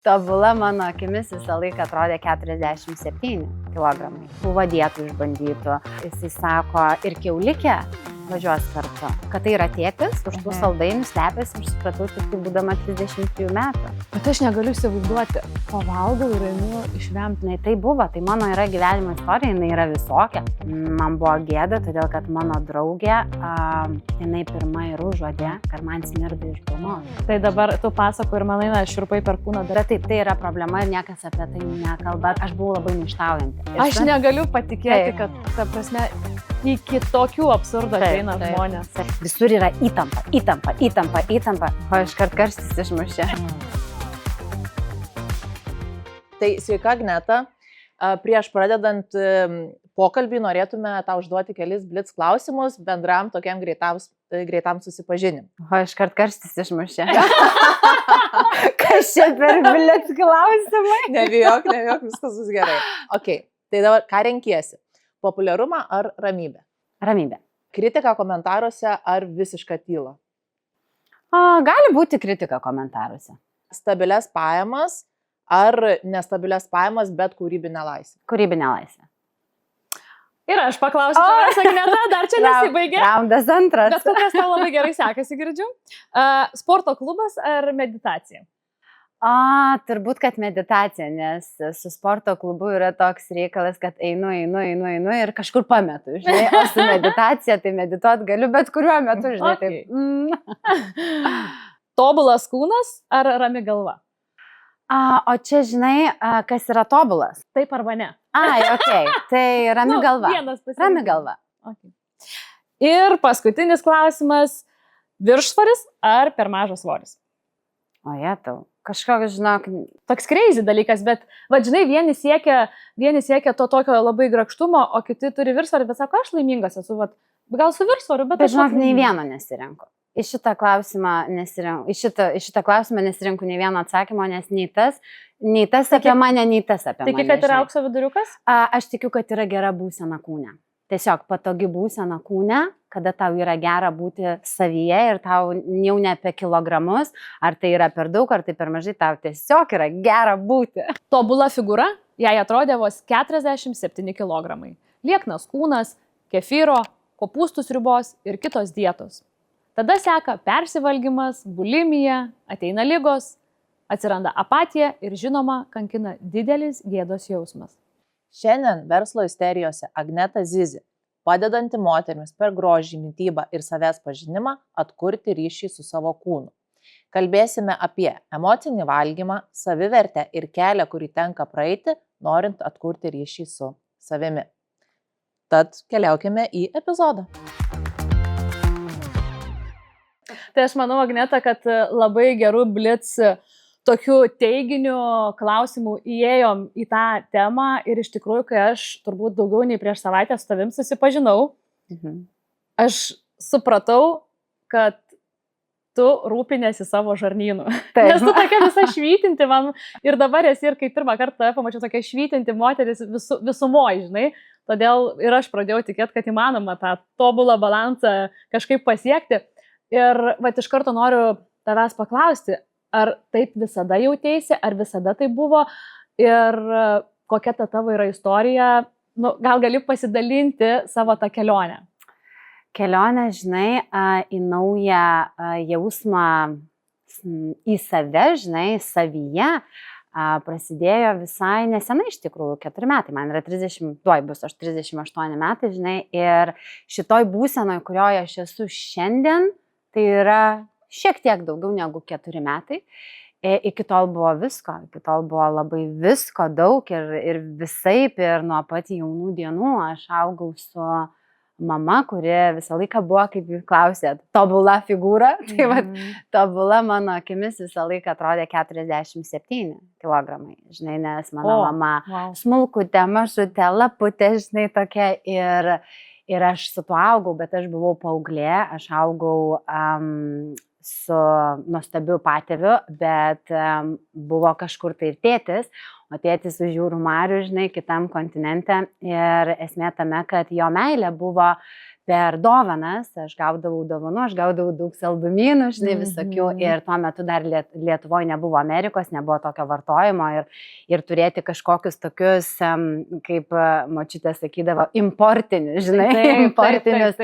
Tobula mano akimis visą laiką atrodė 47 kilogramai. Buvo dietų išbandytų. Jisai sako, ir kiaulikė važiuos kartu. Kad tai yra tėtis, už tų saldainių slepiasi, aš supratau tik tai būdama 33 metų. Bet aš negaliu įsivaizduoti, pavalgau ir einu išvemti. Tai buvo, tai mano yra gyvenimo istorija, jinai yra visokia. Man buvo gėda, todėl kad mano draugė, jinai pirma ir užuodė, kad man smirda iš burnos. Tai dabar tu pasako ir man eina šiurpai per kūną. Bet taip, tai yra problema ir niekas apie tai nekalba. Aš buvau labai maištaujanti. Aš negaliu patikėti, kad, ta prasme, iki tokių absurdo ateina žmonės. Visur yra įtampa. O iškart karštis išmušė. Tai sveika, Agneta. Prieš pradedant pokalbį norėtume tau užduoti kelis blitz klausimus bendram tokiam greitam susipažinimui. O iškart karštis išmušė. Kas čia per blitz klausimai? Nebijok, viskas bus gerai. Ok, tai dabar ką renkiesi? Populiarumą ar ramybę? Ramybė. Kritika komentaruose ar visiška tyla? Gali būti kritika komentaruose. Stabilias pajamas ar nestabilias pajamas, bet kūrybinę laisvę? Kūrybinę laisvę. Ir aš paklausiu, Agneta, dar čia nesibaigė. Raundas antras. Bet kokias tau labai gerai sekasi, girdžiu. Sporto klubas ar meditacija? Turbūt, kad meditacija, nes su sporto klubu yra toks reikalas, kad einu ir kažkur pametu, žinai, o su meditacija tai medituot galiu bet kuriuo metu, žinai. Okay. Tobulas kūnas ar rami galva? O čia, žinai, kas yra tobulas? Taip arba ne? Okay. Tai rami galva. Rami galva. Okay. Ir paskutinis klausimas, viršsvoris ar per mažas svoris? O tau. Kažkoks, žinok, toks crazy dalykas, bet, žinai, vieni siekia to tokio labai grakštumo, o kiti turi viršsvorį, bet sako, aš laimingas esu, gal su viršsvoriu, bet aš žinok, nei vieno nesirenku. Į šitą klausimą nesirinku nei vieno atsakymo, nes nei tas apie mane, nei tas apie mane. Tiki, kad yra aukso viduriukas? Aš tikiu, kad yra gera būsena kūne. Tiesiog patogi būsena kūne, kada tau yra gera būti savyje ir tau jau ne apie kilogramus, ar tai yra per daug, ar tai per mažai, tau tiesiog yra gera būti. Tobula figūra, jai atrodė vos 47 kilogramai. Lieknas kūnas, kefyro, kopūstų sriubos ir kitos dietos. Tada seka persivalgymas, bulimija, ateina ligos, atsiranda apatija ir žinoma, kankina didelis gėdos jausmas. Šiandien verslo isterijose Agneta Zizi, padedanti moterims per grožį, mitybą ir savęs pažinimą atkurti ryšį su savo kūnu. Kalbėsime apie emocinį valgymą, savivertę ir kelią, kurį tenka praeiti, norint atkurti ryšį su savimi. Tad keliaukime į epizodą. Tai aš manau, Agneta, kad labai gerų blitz tokių teiginių klausimų įėjom į tą temą ir iš tikrųjų, kai aš turbūt daugiau nei prieš savaitę su tavim susipažinau, aš supratau, kad tu rūpinėsi savo žarnynu. Nes tu tokia visa švytinti man ir dabar esi ir kai pirmą kartą tave pamačiau tokia švytinti moteris visumoje, žinai. Todėl ir aš pradėjau tikėti, kad įmanoma tą tobulą balansą kažkaip pasiekti. Ir iš karto noriu tavęs paklausti, ar taip visada jautėsi, ar visada tai buvo ir kokia ta tavo yra istorija, gal gali pasidalinti savo tą kelionę? Kelionę, žinai, į naują jausmą į save, žinai, savyje, prasidėjo visai nesenai iš tikrųjų, 4 metai, man yra 30, bus aš 38 metai, žinai, ir šitoj būsenoj, kurioje aš esu šiandien, tai yra šiek tiek daugiau negu 4 metai. Iki tol buvo visko, iki tol buvo labai visko daug ir visaip, ir nuo pat jaunų dienų aš augau su mama, kuri visą laiką buvo, kaip jūs klausėt, tobula figūra. Tai tobula mano akimis visą laiką atrodė 47 kilogramai, žinai, nes mano mama smulkutė, mažutė, laputė, žinai, tokia ir aš su tuo augau, bet aš buvau paauglė, aš augau su nuostabiu patėviu, bet buvo kažkur tai ir tėtis, o tėtis už jūrų marių, žinai, kitam kontinente ir esmė tame, kad jo meilė buvo per dovanas, aš gaudavau dovanų, aš gaudavau daug saldumynų, žinai, visokių. Ir tuo metu dar Lietuvoje nebuvo Amerikos, nebuvo tokio vartojimo ir turėti kažkokius tokius, kaip močiutė sakydavo, importinius, žinai, importinius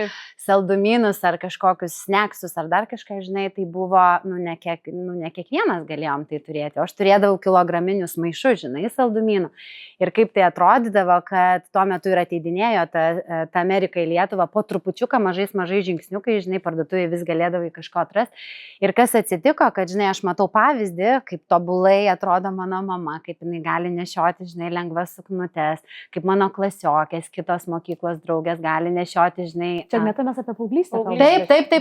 saldumynus ar kažkokius sneksus ar dar kažką, žinai, tai buvo, ne kiekvienas galėjom tai turėti. O aš turėdavau kilograminius maišus, žinai, saldumynų. Ir kaip tai atrodydavo, kad tuo metu ir ateidinėjo ta Amerika į Lietuvą po trupučiuką mažais žingsniukai, žinai, parduotuvėje vis galėdavai kažko atrasti. Ir kas atsitiko, kad, žinai, aš matau pavyzdį, kaip tobulai atrodo mano mama, kaip jinai gali nešioti, žinai, lengvas suknutes, kaip mano klasiokės, kitos mokyklos draugės gali nešioti, žinai. Čia metamės apie paauglystę.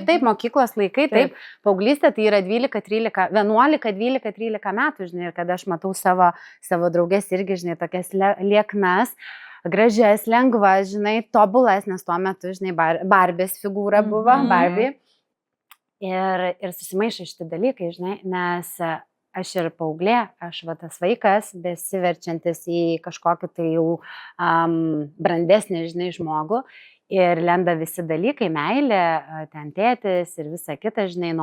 Taip, mokyklos laikai, taip. Paauglystė tai yra 11, 13 metų, žinai, ir kada aš matau savo draugės irgi, žinai, tokias lieknas, gražias, lengvas, žinai, tobulas, nes tuo metu, žinai, Barbės figūra buvo, Barbie. Ir susimaišo šitie dalykai, žinai, nes aš ir paauglė, aš tas vaikas, besiverčiantis į kažkokį tai jau brandesnį, žinai, žmogų. Ir lenda visi dalykai, meilė, ten tėtis ir visa kita, žinai,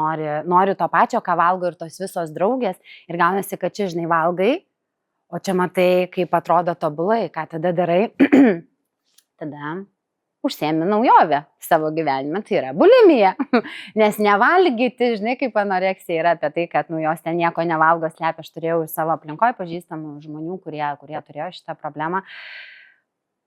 nori to pačio, ką valgo ir tos visos draugės. Ir gaunasi, kad čia, žinai, valgai. O čia matai, kaip atrodo tobulai, ką tada darai, tada užsiemi naujovę savo gyvenime, tai yra bulimija. Nes nevalgyti, žinai, kaip anoreksija yra apie tai, kad jos ten nieko nevalgo, slepia, aš turėjau iš savo aplinkoje pažįstamų žmonių, kurie turėjo šitą problemą.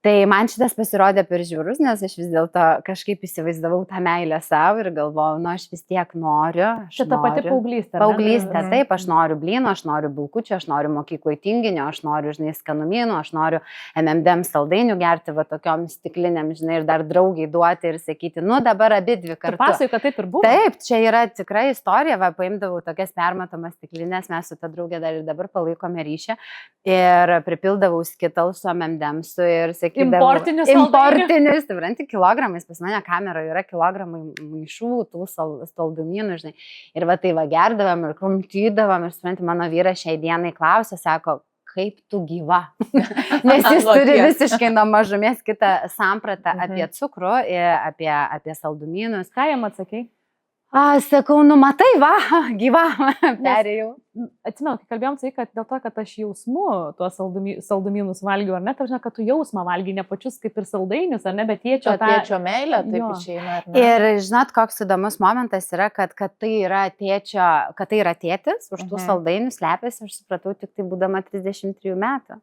Tai man šitas pasirodė per žiūrus, nes aš vis dėlto kažkaip įsivaizdavau tą meilę savo ir galvojau, aš vis tiek noriu. Čia ta pati paauglystė. Paauglystė, taip, aš noriu blynų, aš noriu bulkučių, aš noriu mokykloje tinginio, aš noriu, žinai, skanumynų, aš noriu M&M saldainių gerti, va tokiom stiklinėm, žinai, ir dar draugiai duoti ir sakyti, dabar abi dvi kartu. Pasakoju, kad taip ir buvo. Taip, čia yra tikra istorija, va, paimdavau tokias permatomas stiklinės, mes su ta draugė dar ir dabar palaikome ryšį ir pripildavau Skittles su M&M'su ir sakydavau, importinius, supranti, kilogramais, pas mane kameroje yra kilogramai maišų, tų saldumynų, žinai. Ir va tai va gerdavom ir krumtydavom ir, supranti, mano vyras šiai dienai klausė, sako, kaip tu gyva. Nes jis turi visiškai nuo mažumės kitą sampratą apie cukrų, apie saldumynus. Ką jam atsakei? Sakau, matai, va, gyva, perėjau. Atsimenu, kai kalbėjom tai, kad dėl to, kad aš jausmu tuos saldumynus valgiau, ar ne, tai žinau, kad tu jausmą valgiai, ne pačius kaip ir saldainius, ar ne, bet tėčio meilę, taip išeina. Ir žinot, koks įdomus momentas yra, kad tai yra tėtis, už tų saldainių slepiasi, aš supratau tik tai būdama 33 metų.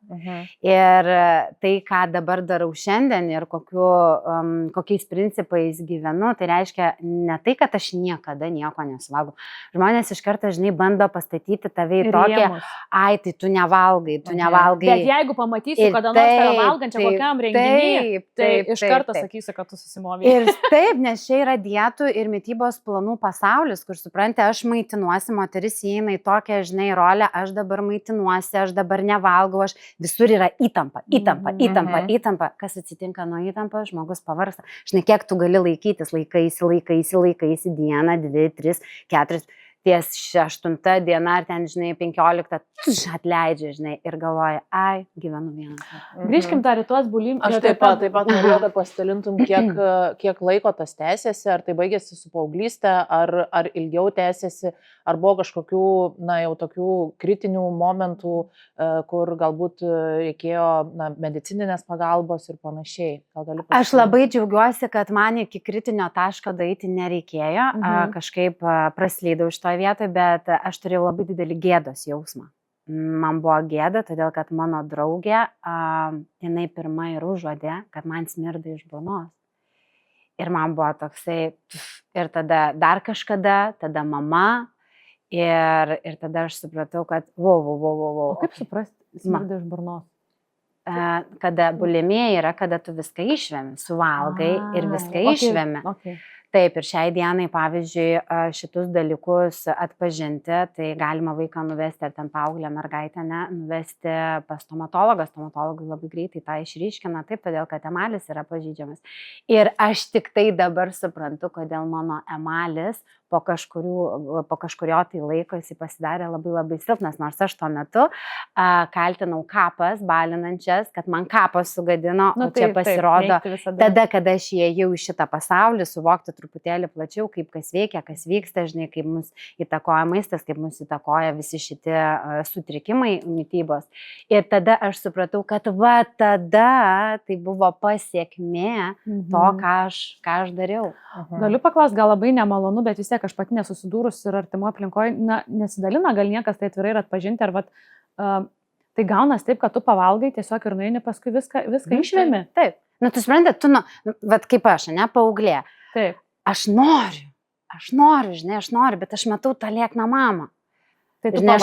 Ir tai, ką dabar darau šiandien ir kokiais principais gyvenu, tai reiškia ne tai, kad aš niekada nieko nesuvalgau. Žmonės iš karto, žinai, bando pastatyti tave į tokią, tai tu nevalgai. Bet jeigu pamatysiu, kada nors tave valgančią kokiam renginiui, tai iš karto sakysiu, kad tu susimovei. Ir taip, nes čia yra dietų ir mitybos planų pasaulis, kur, supranti, aš maitinuosi, moteris įeina į tokią, žinai, rolę, aš dabar maitinuosi, aš dabar nevalgau, visur yra įtampa. Kas atsitinka nuo įtampos, žmogus pavargsta. Žinai, kiek tu gali laikytis, laikaisi dieną, 2, 3, 4. Ties 8 diena ar ten, žinai, 15 atleidžia, žinai, ir galvoja, gyvenu vieną. Grįžkim dar į tuos bulimius. Aš taip pat norėjau, kad pasidalintum, kiek laiko tas tęsiasi, ar tai baigėsi su paauglystė, ar ilgiau tęsiasi, ar buvo kažkokių, jau tokių kritinių momentų, kur galbūt reikėjo medicininės pagalbos ir panašiai. Aš labai džiaugiuosi, kad man iki kritinio taško daryti nereikėjo, kažkaip praslydau iš to vietoj, bet aš turėjau labai didelį gėdos jausmą. Man buvo gėda, todėl kad mano draugė, jinai pirma ir užuodė, kad man smirda iš burnos. Ir man buvo toksai, ir tada dar kažkada, tada mama, ir tada aš supratau, kad O kaip suprasti smirda iš burnos? Kada bulimija yra, kada tu viską išvemi, suvalgai ir viską išvemi. Taip, ir šiai dienai, pavyzdžiui, šitus dalykus atpažinti, tai galima vaiką nuvesti, ar ten paauglę mergaitę, ne, nuvesti pas stomatologą. Stomatologai labai greitai tą išryškina, taip, todėl kad emalis yra pažeidžiamas. Ir aš tik tai dabar suprantu, kodėl mano emalis po kažkurio tai laiko jis pasidarė labai silpnas, nors aš tuo metu kaltinau kapas, balinančias, kad man kapas sugadino, o čia pasirodo tada, kada aš įėjau į šitą pasaulį, suvokti truputėlį plačiau, kaip kas veikia, kas vyksta, žinai, kaip mus įtakoja maistas, kaip mus įtakoja visi šitie sutrikimai mitybos. Ir tada aš supratau, kad va tada tai buvo pasiekmė to, ką aš dariau. Galiu paklausti, gal labai nemalonu, bet vis tiek aš pati nesusidūrus ir artimoje aplinkoje, nesidalina, gal niekas tai atvirai ir atpažinti, ar tai gaunas taip, kad tu pavalgai tiesiog ir nueini, paskui viską išvemi. Taip. Tu supranti, kaip aš, ne, paauglė. Taip. Aš noriu, žinai, bet aš matau tą liekną mamą. Tai tu žinai,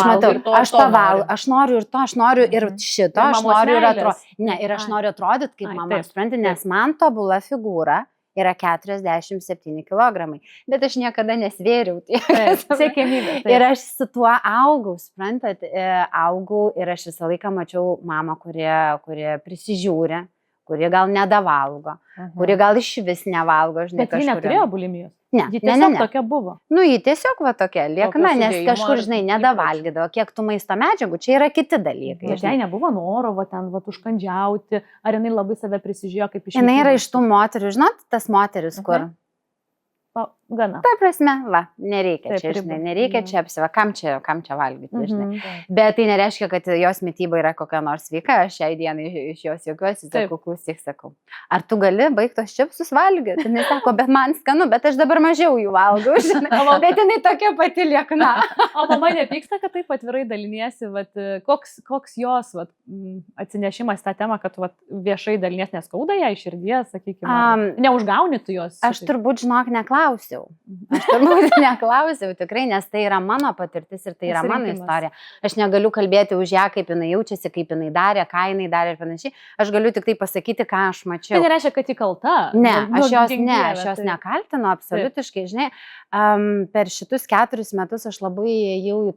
aš pavalgau, aš noriu ir to, aš noriu ir šito, aš noriu ir atrodyti. Ne, ir aš noriu atrodyti kaip mama, supranti, nes man tobula figūra yra 47 kg, bet aš niekada nesvėriau tiek. Siekiamybė. Ir aš su tuo augau, suprantat, augau ir aš visą laiką mačiau mamą, kuri prisižiūri, kuri gal nedavalgo, kuri gal iš vis nevalgo. Žinai, bet ji neturėjo bulimijos. Ne, ji tiesiog tokia buvo. Ji tiesiog va tokia liekna, nes kažkur, žinai, nedavalgydavo, kiek tų maisto medžiagų, čia yra kiti dalykai. Bet jai nebuvo noro užkandžiauti, ar jinai labai save prisižiūrėjo kaip iš... Jinai yra iš tų moterių, žinot, tas moteris, kur... Gana. Ta prasme, nereikia čia, žinai, nereikia čia apsiva, kam čia valgyti, žinai. Bet tai nereiškia, kad jos mityba yra kokia nors sveika, aš šiai dienai iš jos jokiuosi, sakau, klausyk, sakau. Ar tu gali baigtos čipsus valgyti? Jis sako, bet man skanu, bet aš dabar mažiau jų valgau, žinai. Bet jinai tokia pati liekna. O mama nepyksta, kad taip atvirai daliniesi, koks jos atsinešimas tą temą, kad viešai dalinies neskauda ją iš širdies, sakykime, neužgauni tu jos? Aš turbūt, žinok, neklausiau. Aš turbūt neklausiau tikrai, nes tai yra mano patirtis ir tai yra mano istorija. Aš negaliu kalbėti už ją, kaip jinai jaučiasi, kaip jinai darė, ką jinai darė ir panašiai. Aš galiu tik tai pasakyti, ką aš mačiau. Tai nereiškia, kad ji kalta. Ne, aš jos nekaltinu, absoliutiškai, žinai. Per šitus 4 metus aš labai ėjau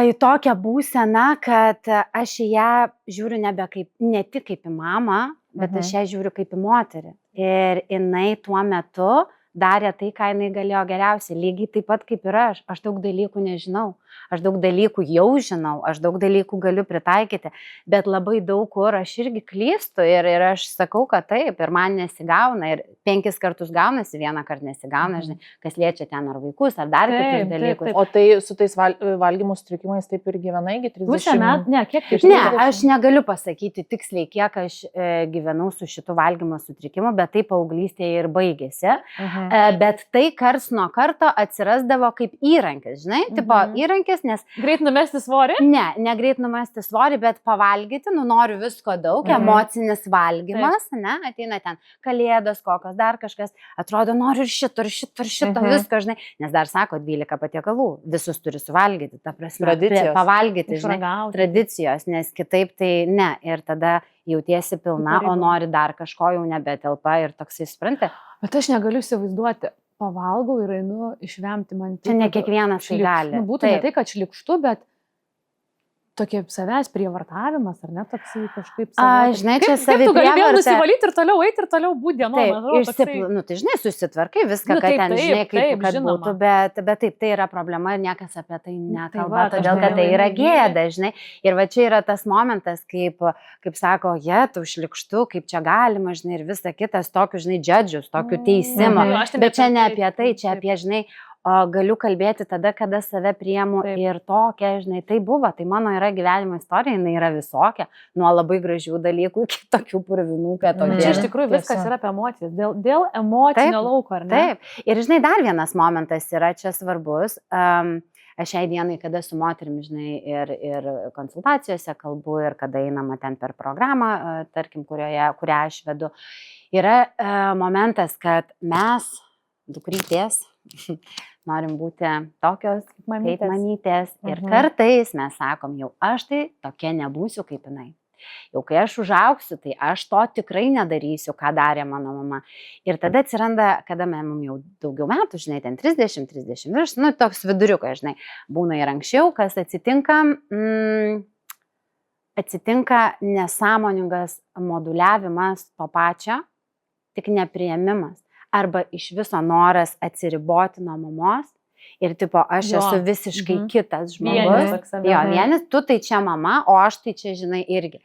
į tokią būseną, kad aš į ją žiūriu ne tik kaip į mamą, bet aš ją žiūriu kaip į moterį. Ir jinai tuo metu darė tai, ką jinai galėjo geriausiai, lygiai taip pat kaip ir aš. Aš daug dalykų nežinau, aš daug dalykų jau žinau, aš daug dalykų galiu pritaikyti, bet labai daug kur aš irgi klystu ir aš sakau, kad taip, ir man nesigauna, ir 5 kartus gaunasi, 1 kartą nesigauna, žinai, kas liečia ten ar vaikus, ar dar kitus dalykus. O tai su tais valgymo sutrikimais taip ir gyvenai, 30 metų? Ne, kiek tai? Ne, aš negaliu pasakyti tiksliai, kiek aš gyvenau su šitu valgymo sutrikimu, bet tai paauglystėje ir baigėsi. Bet tai karts nuo karto atsirasdavo kaip įrankis, žinai, tipo įrankis, nes... Greit numesti svorį? Ne greit numesti svorį, bet pavalgyti, noriu visko daug, emocinis valgymas, ne, ateina ten kalėdos, kokios, dar kažkas, atrodo, noriu ir šito, visko, žinai, nes dar sako 12 patiekalų, visus turi suvalgyti, ta prasme, pavalgyti, žinai, tradicijos, nes kitaip tai ne, ir tada jautiesi pilna, o nori dar kažko, jau nebetelpa ir toksai spranti. Bet aš negaliu įsivaizduoti, pavalgau ir einu išvemti man. Čia ne kiekvienas tai gali. Būtų ne tai, kad šlikštu, bet tokie savęs prievartavimas, ar ne, toksai kažkaip savęs. Žinai, čia savi tu gali vėl nusivalyti ir toliau eiti ir toliau būti dienom. Tai žinai, susitvarkai viską, kad ten, žinai, kad būtų, bet taip, tai yra problema ir niekas apie tai nekalba, todėl, kad tai yra gėda, žinai. Ir va čia yra tas momentas, kaip sako, tu šlikštu, kaip čia galima, žinai, ir visa kitas, tokius, žinai, džadžius, tokių teisimo. Bet čia ne apie tai, čia apie, žinai, galiu kalbėti tada, kada save priimu ir tokia, žinai, tai buvo, tai mano yra gyvenimo istorija, jinai yra visokia, nuo labai gražių dalykų iki tokių purvinų, kad to čia iš tikrųjų viskas yra apie emocijas, dėl emocinio lauko, ar ne? Taip, ir žinai, dar vienas momentas yra čia svarbus, aš šiai dienai, kada su moterimi, žinai, ir konsultacijose kalbu, ir kada einama ten per programą, tarkim, kurią aš vedu, yra momentas, kad mes, dukrytės, norim būti tokios kaip mamytės ir kartais mes sakom, jau aš tai tokia nebūsiu kaip jinai. Jau kai aš užauksiu, tai aš to tikrai nedarysiu, ką darė mano mama. Ir tada atsiranda, kada mums jau daugiau metų, žinai, ten 30 virš, nu, toks viduriukas, žinai, būna ir anksčiau, kas atsitinka, atsitinka nesąmoningas moduliavimas to pačio, tik nepriėmimas. Arba iš viso noras atsiriboti nuo mamos ir tipo, aš esu visiškai kitas žmogus. Vienis, tu tai čia mama, o aš tai čia, žinai, irgi.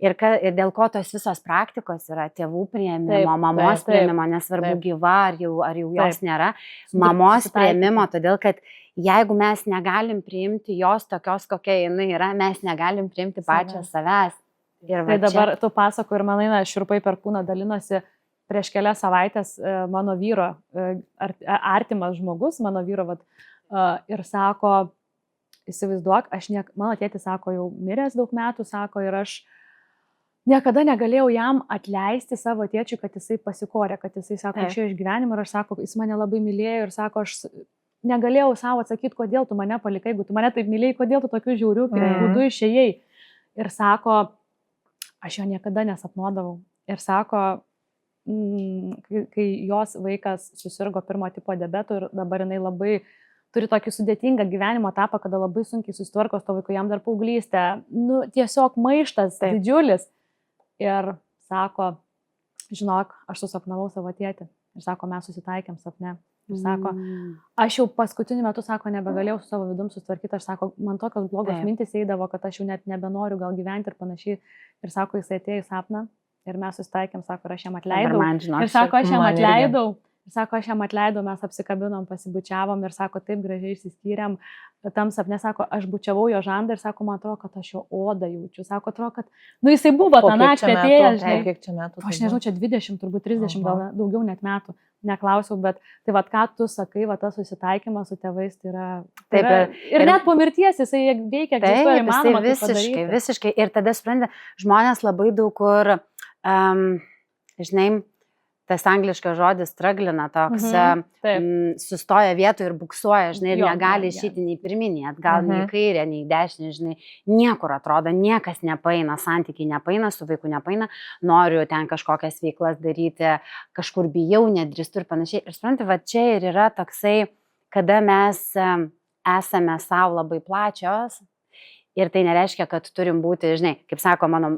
Ir dėl ko tos visos praktikos yra tėvų priėmimo, mamos priėmimo, nesvarbu gyva, ar jau jos nėra, mamos priėmimo, todėl kad jeigu mes negalim priimti jos tokios, kokia jinai yra, mes negalim priimti pačią savęs. Tai dabar tu pasako ir man eina šiurpai per kūną dalinosi. Prieš kelias savaitės mano vyro, artimas žmogus, mano vyro, ir sako, įsivaizduok, mano tėtis sako, jau miręs daug metų, sako, ir aš niekada negalėjau jam atleisti savo tėčiui, kad jisai pasikorė, kad jisai sako, išėjo iš gyvenimo, ir aš sako, jis mane labai mylėjo ir sako, aš negalėjau savo atsakyti, kodėl tu mane palikai, jeigu tu mane taip mylėjai, kodėl tu tokiu žiauriu būdu išėjai. Ir sako, aš jo niekada nesapnuodavau. Ir sako, kai jos vaikas susirgo pirmo tipo diabetu ir dabar jinai labai turi tokį sudėtingą gyvenimo etapą, kada labai sunkiai susitvarko su to vaiku, jam dar paauglystė, nu, tiesiog maištas didžiulis. Ir sako, žinok, aš susapnavau savo tėtį. Ir sako, mes susitaikėm sapne. Ir sako, aš jau paskutiniu metu, sako, nebegalėjau su savo vidum susitvarkyti. Aš sako, man tokios blogos mintis eidavo, kad aš jau net nebenoriu gal gyventi ir panašiai. Ir sako, jis atėjo į sapną. Ir mes susitaikėm, sako, ir aš jam atleidau. Ir sako, aš jam atleidau. Ir sako, aš jam atleidau, mes apsikabinom, pasibučiavom ir sako, taip gražiai išsiskyrėm. Tam sapne, sako, aš bučiavau jo žandą ir sako, man atrodo, kad aš jo odą jaučiu. Sako, atrodo, kad, nu, jisai buvo tą naktį atėjęs, žinai. Kiek čia metų? Aš nežinau, čia 20, turbūt 30, gal daugiau net metų. Neklausiau, bet tai vat, ką tu sakai, va, tas susitaikymas su tėvais, tai yra... Taip, ir net po mirties jisai veikia, egzistuoja, įmanoma tai padaryti. Visiškai. Ir tada sprendė, žmonės labai daug kur, žinai, tas angliškas žodis traglina toks, sustoja vietoje ir buksuoja, žinai, ir negali išeiti nei pirminį, atgal, nei kairę, nei dešinį, žinai, niekur atrodo, niekas nepaina, santykiai nepaina, su vaiku nepaina, noriu ten kažkokias veiklas daryti, kažkur bijau, nedrįstu ir panašiai. Ir supranti, va čia ir yra toksai, kada mes esame savo labai plačios. Ir tai nereiškia, kad turim būti, žinai, kaip sako mano,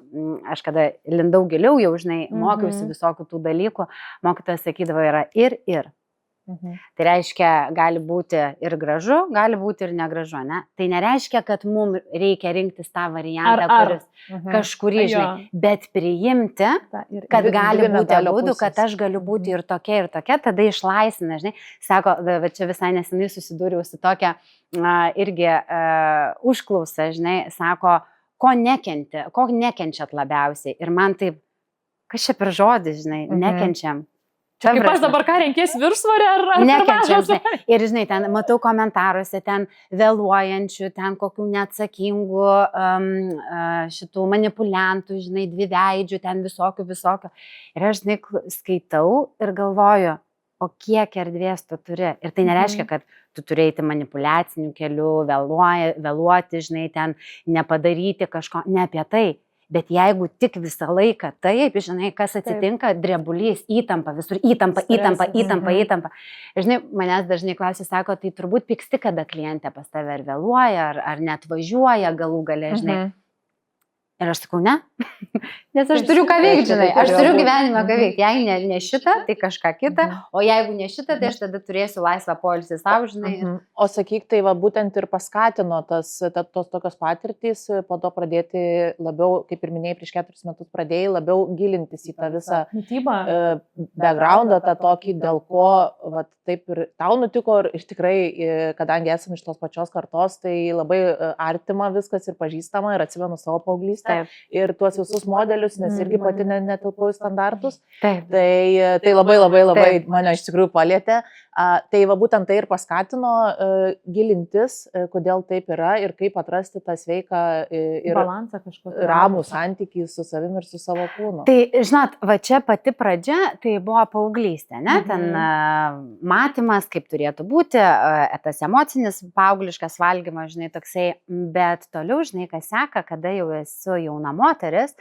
aš kada lindau giliau jau, žinai, mokiausi visokių tų dalykų, mokytojas sakydavo yra ir. Tai reiškia, gali būti ir gražu, gali būti ir negražu, ne? Tai nereiškia, kad mums reikia rinktis tą variantą, kuris kažkurį, žinai, bet priimti, kad gali būti abudu, kad aš galiu būti ir tokia, tada išlaisvina, žinai. Sako, va čia visai nesenai susidūriau su tokia irgi užklausa, žinai, sako, ko nekenčiat labiausiai. Ir man taip, kas čia per žodis, žinai, nekenčiam. Kaip aš dabar ką renkės viršsvorį ar nekenčiam, žinai. Ir žinai, ten matau komentaruose, ten vėluojančių, ten kokių neatsakingų šitų manipuliantų, žinai, dviveidžių, ten visokių. Ir aš, žinai, skaitau ir galvoju, o kiek erdvės tu turi. Ir tai nereiškia, kad tu turi eiti manipuliaciniu keliu, vėluoti, žinai, ten nepadaryti kažko, ne apie tai. Bet jeigu tik visą laiką taip, žinai, kas atsitinka, drebulys, įtampa, visur įtampa. Ir žinai, manęs dažnai klausia, sako, tai turbūt pyksti, kada klientė pas tave ar vėluoja, ar net važiuoja galų gale, žinai. Ir aš sakau, ne, nes aš turiu ką veikti, žinai, aš turiu gyvenimą ką veikti. Jei ne šitą, tai kažką kitą, o jeigu ne šitą, tai aš tada turėsiu laisvą poilsį savo, žinai. O sakyk, tai va būtent ir paskatino tos tokios patirtys, po to pradėti labiau, kaip ir minėjai, prieš 4 metus pradėjai labiau gilintis į tą visą backgroundą, tą tokį, dėl ko va, taip ir tau nutiko ir tikrai, kadangi esame iš tos pačios kartos, tai labai artima viskas ir pažįstama ir atsimenu savo paauglystę. Ir tuos visus modelius, nes irgi pati netilpau į standartus. Tai labai mane iš tikrųjų palietė. Tai va būtent tai ir paskatino gilintis, kodėl taip yra ir kaip atrasti tą sveiką ir balansą kažkokį. Ramų santykį su savimi ir su savo kūnu. Tai, žinot, va čia pati pradžia, tai buvo paauglystė, ne? Ten matymas, kaip turėtų būti, tas emocinis paaugliškas valgymas, žinai, toksai, bet toliau, žinai, kas seka, kada jau esu metų jauna moteris,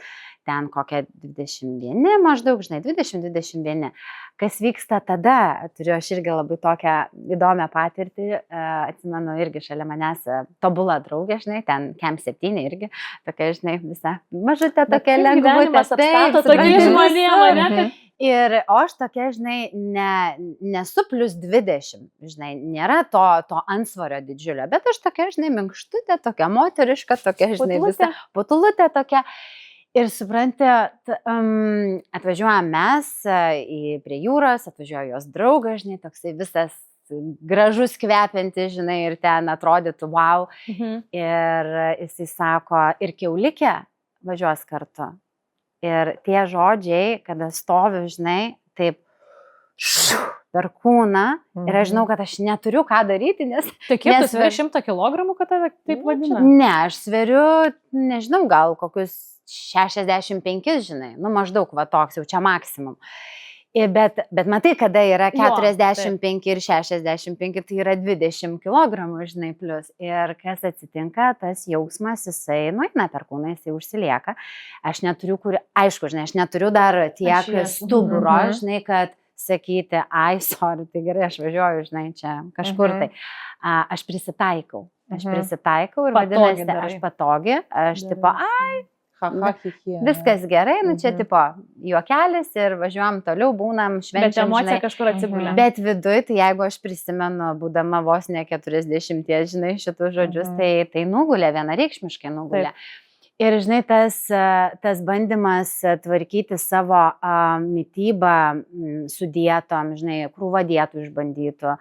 ten kokia 21, maždaug, žinai, 20-21. Kas vyksta tada, turiu aš irgi labai tokią įdomią patirtį, atsimenu irgi šalia manęs tobula draugė, žinai, ten Kem 7 irgi, tokia, žinai, visa mažutė tokia lengvutė. Taip, tokie žmonės, ne? Ir aš tokia, žinai, nesu plus 20, žinai, nėra to antsvario didžiulio, bet aš tokia, žinai, minkštutė, tokia moteriška, tokia, žinai, visa putulutė tokia. Ir supranti, atvažiuojam mes prie jūros, atvažiuoja jos draugas, žinai, toksai visas gražus kvepiantis, žinai, ir ten atrodytų wow. Ir jisai sako, ir kiaulikė važiuos kartu. Ir tie žodžiai, kada stoviu, žinai, taip per kūną, ir aš žinau, kad aš neturiu ką daryti, nes... Tai kiek tu sveri 100 kilogramų, kad tave taip vadina? Ne, aš sveriu, nežinau, gal kokius 65, žinai, nu maždaug va toks, jau čia maksimum. Bet matai, kada yra 45 ir 65, tai yra 20 kg, žinai, plus. Ir kas atsitinka, tas jausmas, jisai nueina per kūną, jisai užsilieka. Aš neturiu, aišku, žinai, aš neturiu dar tiek stuburo, žinai, kad sakyti, ai, sorry, tai gerai, aš važiuoju, žinai, čia kažkur tai. Aš prisitaikau ir vadinasi, aš patogi, aš tipo, ai, viskas gerai, nu čia tipo juokelis ir važiuojam toliau, būnam švenčiam. Bet emocija kažkur atsigulė. Bet viduj, tai jeigu aš prisimenu, būdama vos ne 40, žinai, šitų žodžius, tai nugulė, vienareikšmiškai nugulė. Ir, žinai, tas bandymas tvarkyti savo mitybą su dietom, žinai, krūvą dietų išbandytų,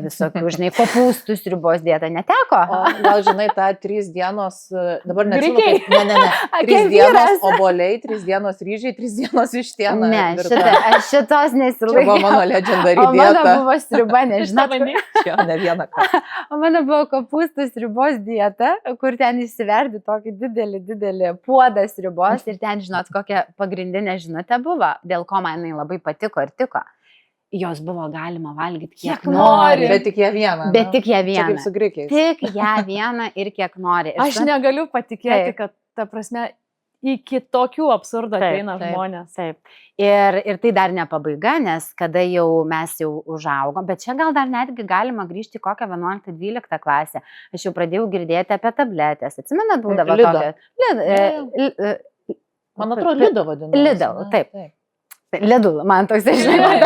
visokių, žinai, kopūstų sriubos dietą neteko. Gal, žinai, tą 3 dienos, dabar nežinau, ne, 3 dienos oboliai, 3 dienos ryžiai, 3 dienos vištiena. Ne, aš šitos nesilaikiau. Čia buvo mano legendary dieta. O mano buvo sriuba, nežinau. Ne vieną kartą. O mano buvo kopūstų sriubos dieta, kur ten įsiverdi tokį didelį puodą sriubos ir ten, žinot, kokia pagrindinė žinutė buvo, dėl ko man jinai labai patiko ir tiko. Jos buvo galima valgyti kiek nori. Bet tik ją vieną. Bet tik ją vieną. Čia kaip su grikiais. Tik ją vieną ir kiek nori. Ir aš negaliu patikėti, kad, ta prasme, iki tokių absurdų ateina žmonės. Taip. Ir tai dar ne pabaiga, nes kada mes jau užaugom, bet čia gal dar netgi galima grįžti į kokią 11-12 klasę. Aš jau pradėjau girdėti apie tabletės. Atsimenat, būdavo tokia? Man atrodo, Lido vadinasi. Lido, taip. Lidl, man toks, žinai,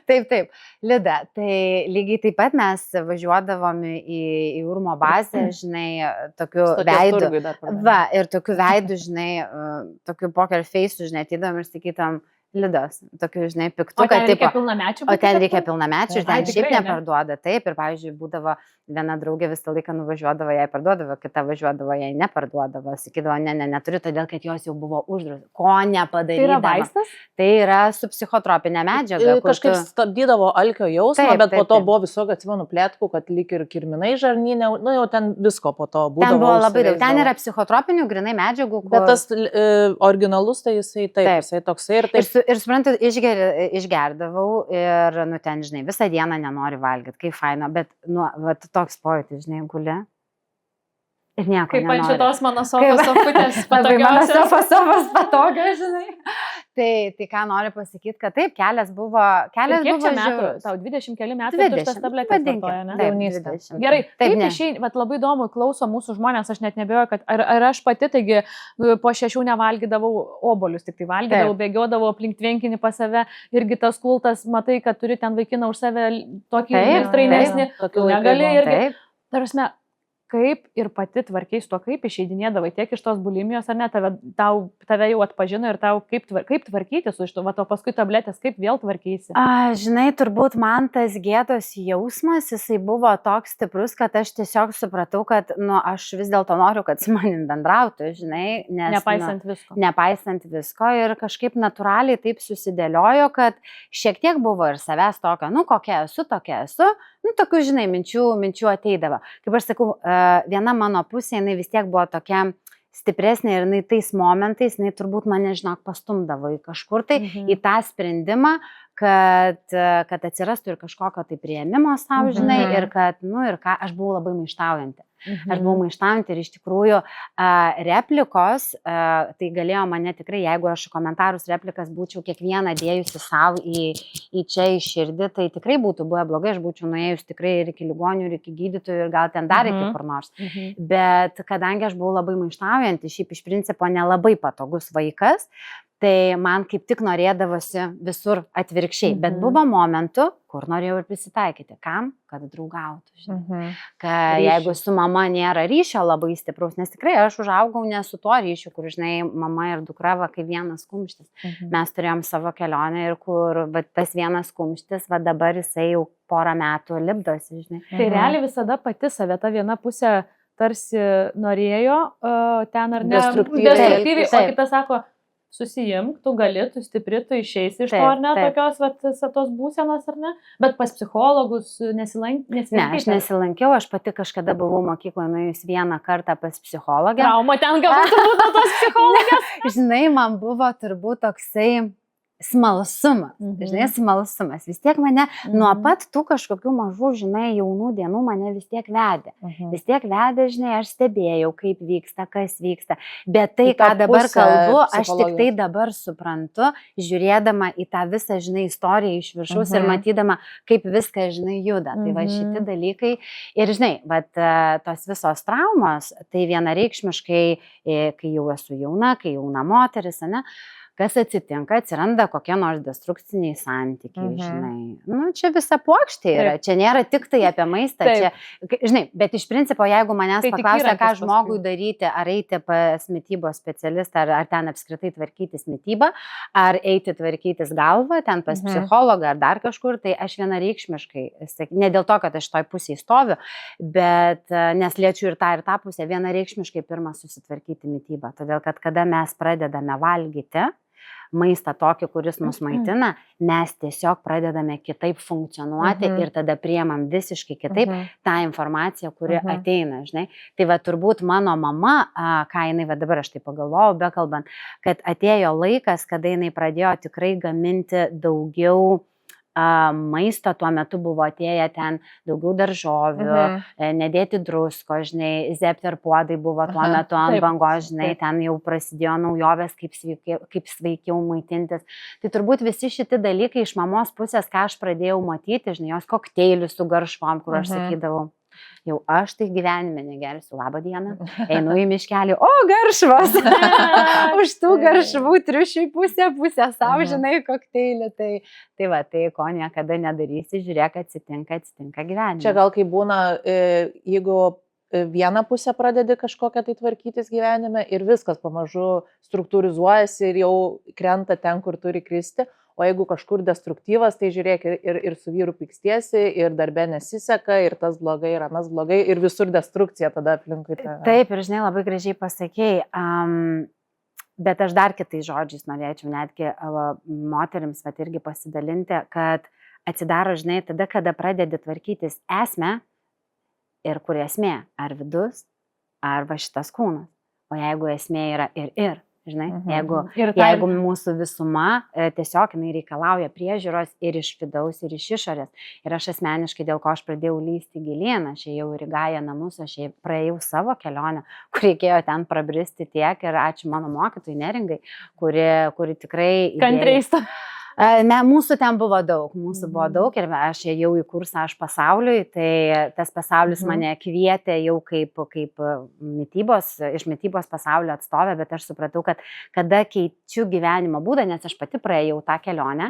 taip, Lida. Tai lygiai taip pat mes važiuodavom į Urmo bazę, žinai, tokiu veidu. Va, ir tokiu veidu, žinai, tokiu poker face, žinai, atydom ir sakytam Lidos, tokiu, žinai, piktuką. O ten reikia pilnamečių? O ten reikia pilnamečių ir ten šiaip neparduoda. Taip, ir, pavyzdžiui, būdavo viena draugė visą laiką nuvažiuodavo, jai parduodavo, kita važiuodavo, jai neparduodavo. Sakydavo, neturiu, todėl, kad jos jau buvo uždrausta. Ko nepadarydavo. Tai yra vaistas? Tai yra su psichotropinė medžiaga. Kažkaip stabdydavo alkio jausmą, bet po to buvo visokių, atsimenu, plėtkų, kad lyg ir kirminai žarnyne, nu jau ten visko po to būdavo. Ten buvo labai daug. Ten yra psichotropinių grinai medžiagų. Bet tas originalus, tai jisai taip, jisai toksai ir taip. Ir suprantu, išgerdavau ir, nu, ten, žinai, visą dieną nenori valgyti, kaip faina, bet, nu, vat, toks pojūtis, žinai, guli. Ir nieko kaip nenori. Kaip ant šitos mano sofos patogios, žinai. Tai ką noriu pasakyti, kad taip, kelias buvo metų, tau 20 keli metų, 20, tu šitas tabletės vartoja, ne? Taip, gerai, taip išeini, bet labai įdomu, klauso mūsų žmonės, aš net nebejoju, kad ar aš pati, taigi po 6 nevalgydavau obolius, tik tai valgydavau, bėgiodavau aplink tvenkinį pas save, irgi tas kultas, matai, kad turi ten vaikiną už save tokį trainesnį, negali irgi. Tarasme, kaip ir pati tvarkiai su to, kaip išeidinėdavai tiek iš tos bulimijos, ar ne, tave jau atpažino ir tau kaip tvarkyti su iš to, o paskui tabletės, kaip vėl tvarkysi? Žinai, turbūt man tas gėdos jausmas, jisai buvo toks stiprus, kad aš tiesiog supratau, kad, nu, aš vis dėlto noriu, kad su manim bendrautų, žinai, nes... Nepaisant visko ir kažkaip natūraliai taip susidėliojo, kad šiek tiek buvo ir savęs tokio, nu, kokia esu, tokia esu, nu, tokių, žinai, minčių ateidavo. Kaip aš sakau, viena mano pusė, jinai vis tiek buvo tokia stipresnė ir jinai tais momentais, jinai turbūt mane, žinok, pastumdavo į kažkur tai, į tą sprendimą, kad atsirastų ir kažkokio tai priėmimo savo, žinai, ir kad, nu, ir ką, aš buvau labai maištaujanti. Aš buvau maištaujanti ir iš tikrųjų replikos, tai galėjo mane tikrai, jeigu aš komentarus replikas būčiau kiekvieną dėjusi savo į čia, į širdį, tai tikrai būtų buvę blogai, aš būčiau nuėjus tikrai ir iki ligonių, ir iki gydytojų, ir gal ten dar iki kur nors. Bet kadangi aš buvau labai maištaujanti, šiaip iš principo nelabai patogus vaikas, tai man kaip tik norėdavosi visur atvirkščiai, bet buvo momentų, kur norėjau ir prisitaikyti. Kam? Kad draugautų, žinai. Kad jeigu su mama nėra ryšio labai stipraus, nes tikrai aš užaugau ne su tuo ryšiu, kur, žinai, mama ir dukra va kaip vienas kumštis. Mes turėjom savo kelionę ir kur va, tas vienas kumštis, va dabar jisai jau porą metų lipdosi, žinai. Tai realiai visada pati save, ta viena pusė tarsi norėjo ten ar ne destruktyviai, o kita sako, susijimk, tu gali, tu stipri, tu išeisi iš to, ar ne, tokios tos būsenos, ar ne, bet pas psichologus nesilankiai. Ne, aš nesilankiau, aš pati kažkada buvau mokykloje nuėjus vieną kartą pas psichologę. Trauma ten galbūt turbūt tos psichologės. Žinai, man buvo turbūt toksai smalsumas, žinai, smalsumas. Vis tiek mane nuo pat tų kažkokių mažų, žinai, jaunų dienų mane vis tiek vedė. Vis tiek vedė, žinai, aš stebėjau, kaip vyksta, kas vyksta. Bet tai, ką dabar kalbu, aš tik tai dabar suprantu, žiūrėdama į tą visą, žinai, istoriją iš viršaus ir matydama, kaip viskas, žinai, juda. Tai va šitie dalykai. Ir, žinai, bet tos visos traumos, tai vienareikšmiškai, kai jau esu jauna, kai jauna moteris, ne? Kas atsitinka, atsiranda kokie nors destrukciniai santykiai, žinai. Nu, čia visa puokštė yra, čia nėra tik tai apie maistą, čia, žinai, bet iš principo, jeigu manęs paklausia, ką žmogui daryti, ar eiti pas mitybos specialistą, ar ten apskritai tvarkytis mitybą, ar eiti tvarkytis galvą, ten pas psichologą, ar dar kažkur, tai aš vienareikšmiškai, ne dėl to, kad aš toj pusėje stoviu, bet nes liečiu ir tą pusę, vienareikšmiškai pirmą susitvarkyti mitybą, todėl kad kada mes pradedame valgyti, maistą tokį, kuris mus maitina, mes tiesiog pradedame kitaip funkcionuoti ir tada priemam visiškai kitaip tą informaciją, kuri ateina, žinai. Tai va turbūt mano mama, ką jinai, va dabar aš tai pagalvojau, bekalbant, kad atėjo laikas, kada jinai pradėjo tikrai gaminti daugiau maisto, tuo metu buvo atėję ten daugiau daržovių, nedėti drusko, žinai, zepter puodai buvo tuo metu ant bangos, žinai, ten jau prasidėjo naujovės, kaip sveikiau maitintis. Tai turbūt visi šitie dalykai iš mamos pusės, ką aš pradėjau matyti, žinai, jos kokteilius su garšvom, kur aš sakydavau, jau aš tai gyvenime negersiu, labą dieną, einu į miškelį, o garšvos, už tų garšvų triušiui pusę savo, žinai, kokteilį, tai va, tai ko niekada nedarysi, žiūrėk, atsitinka gyvenime. Čia gal kai būna, jeigu vieną pusę pradedi kažkokią tai tvarkytis gyvenime ir viskas pamažu struktūrizuojasi ir jau krenta ten, kur turi kristi. O jeigu kažkur destruktyvas, tai žiūrėk, ir su vyru pykstiesi, ir darbe nesiseka, ir tas blogai, ir anas blogai, ir visur destrukcija tada aplinkui. Taip, ir žinai, labai gražiai pasakėjai, bet aš dar kitais žodžiais norėčiau netgi moterims vat irgi pasidalinti, kad atsidaro, žinai, tada, kada pradedi tvarkytis esmę ir kur esmė, ar vidus, ar va šitas kūnas. O jeigu esmė yra ir. Žinai, jeigu mūsų visuma tiesiog jinai reikalauja priežiūros ir iš vidaus, ir iš išorės. Ir aš asmeniškai, dėl ko aš pradėjau lysti gilyn, aš ėjau ir į Gają namus, aš praėjau savo kelionę, kur reikėjo ten prabristi tiek ir ačiū mano mokytojai Neringai, kuri tikrai... Kantriai. Mūsų ten buvo daug, ir aš ėjau į kursą Aš pasauliui, tai tas pasaulis mane kvietė jau kaip iš mitybos pasaulio atstovė, bet aš supratau, kad kada keičiu gyvenimo būdą, nes aš pati praėjau tą kelionę,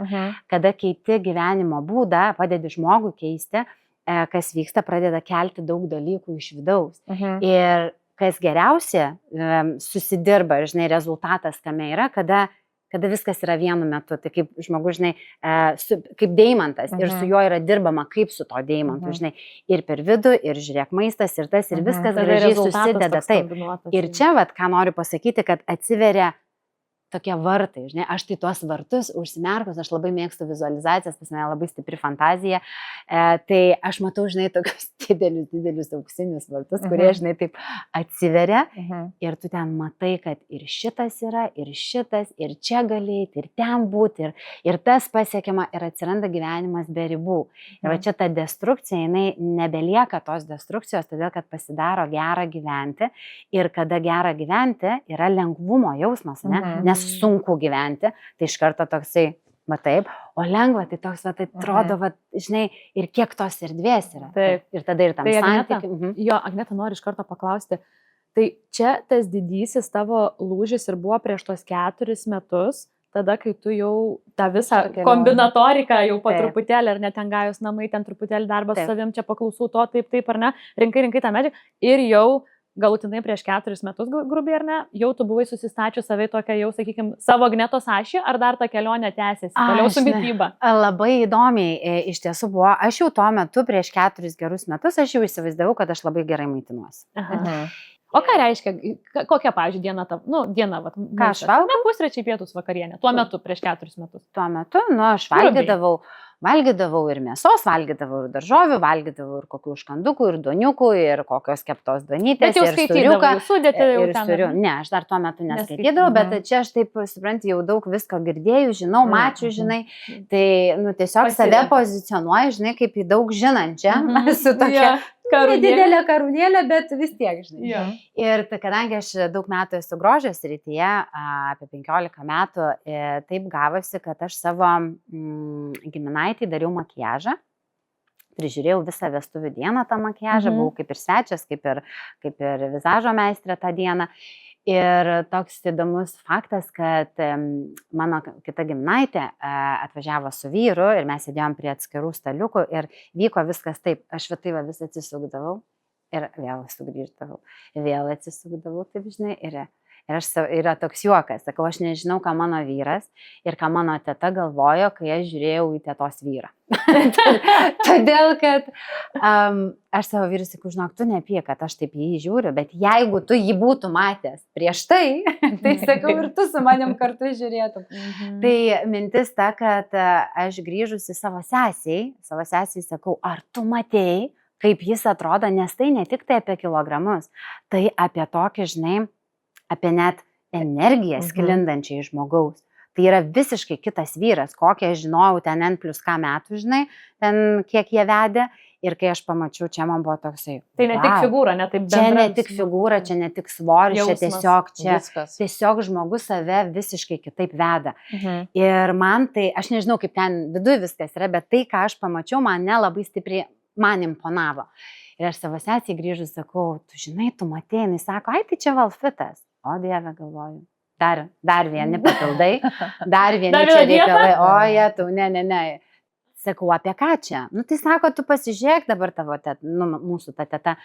kada keiti gyvenimo būdą, padedi žmogui keisti, kas vyksta, pradeda kelti daug dalykų iš vidaus. Ir kas geriausia susidirba, žinai, rezultatas tame yra, kada viskas yra vienu metu, tai kaip žmogus, žinai, kaip deimantas ir su juo yra dirbama kaip su to deimantu, žinai, ir per vidų, ir žiūrėk maistas, ir tas, ir viskas gražiai susideda. Taip. Ir čia, vat, ką noriu pasakyti, kad atsiveria tokie vartai, žinai, aš tai tuos vartus užsimerkus, aš labai mėgstu vizualizacijas, pas mane labai stipri fantazija, tai aš matau, žinai, tokius didelius auksinius vartus, kurie, žinai, taip atsiveria ir tu ten matai, kad ir šitas yra, ir šitas, ir čia galėti, ir ten būti, ir tas pasiekiama, ir atsiranda gyvenimas be ribų. Ir va čia ta destrukcija, jinai nebelieka tos destrukcijos, todėl kad pasidaro gera gyventi ir kada gera gyventi yra lengvumo jausmas, ne? Nes sunku gyventi, tai iš karto toksai, va taip, o lengva, tai toks, va, tai atrodo, va, žinai, ir kiek tos erdvės yra. Taip. Ir tada ir tam santykiui. Jo, Agneta, noriu iš karto paklausti, tai čia tas didysis tavo lūžis ir buvo prieš tos 4 metus, tada, kai tu jau tą visą kombinatoriką jau po truputėlį, ar net ten Gajos namai, ten truputėlį darbas su savim, čia paklausau to, taip, ar ne, rinkai tą medžiagą ir jau galutinai prieš 4 metus, grubiai ar ne, jau tu buvai susistačius savai tokią jau, sakykime, savo Agnetos ašį, ar dar ta kelionė tęsiasi, toliau su mityba? Labai įdomiai iš tiesų buvo, aš jau tuo metu prieš 4 gerus metus, aš jau įsivaizdavau, kad aš labai gerai maitinuosi. O ką reiškia, kokia, pavyzdžiui, diena, diena, vat, ką aš valgau? Pusryčiai, pietus, vakarienė, tuo metu, prieš 4 metus. Tuo metu, aš valgydavau ir mėsos, valgydavau ir daržovių, valgydavau ir kokių užkandukų, ir duoniukų, ir kokios keptos duonytės, ir sūriuką. Ne, aš dar tuo metu neskaitydavau, bet čia aš taip, supranti, jau daug visko girdėjau, žinau, mačiau, žinai, tai, tiesiog save pozicionuoju, žinai, kaip į daug žinančią, su tokia didelė karūnėlė, bet vis tiek, žinai. Ir kadangi aš daug metų esu grožio srityje, apie 15 metų, taip gavosi, kad aš savo giminaitį dariau makiažą, prižiūrėjau visą vestuvių dieną tą makiažą, buvau kaip ir svečias, kaip ir vizažo meistrė tą dieną. Ir toks įdomus faktas, kad mano kita giminaitė atvažiavo su vyru ir mes sėdėjom prie atskirų staliukų ir vyko viskas taip, aš vis atsisukdavau ir vėl sugrįždavau, vėl atsisukdavau, taip žinai, ir yra toks juokas, sakau, aš nežinau, ką mano vyras ir ką mano teta galvojo, kai aš žiūrėjau į tetos vyrą. Todėl, kad aš savo vyrui sakau, žinok, tu nepyk, kad aš taip jį žiūriu, bet jeigu tu jį būtų matęs prieš tai, tai sakau, ir tu su manim kartu žiūrėtum. Tai mintis ta, kad aš grįžusi savo sesiai sakau, ar tu matėjai, kaip jis atrodo, nes tai ne tik tai apie kilogramus, tai apie tokį, žinai, apie net energiją sklindančią iš žmogaus. Tai yra visiškai kitas vyras, kokią aš žinojau ten N+K metų, žinai, ten kiek jie vedė. Ir kai aš pamačiau, čia man buvo toksai. Tai ne tik figūra, ne taip bendras. Čia ne tik figūra, čia ne tik svoris, čia tiesiog žmogus save visiškai kitaip veda. Ir man tai, aš nežinau, kaip ten viduje viskas yra, bet tai, ką aš pamačiau, mane labai stipriai, man imponavo. Ir aš savo sesiai grįžus sakau, tu žinai, tu matėjai, jis sako, ai, tai čia valfitas. O Dieve, galvoju, dar vieni papildai, dar vieni čia reikalai, o jie, tu, ne. Sakau, apie ką čia? Tai sako, tu pasižiūrėk dabar tavo teta, mūsų ta teta,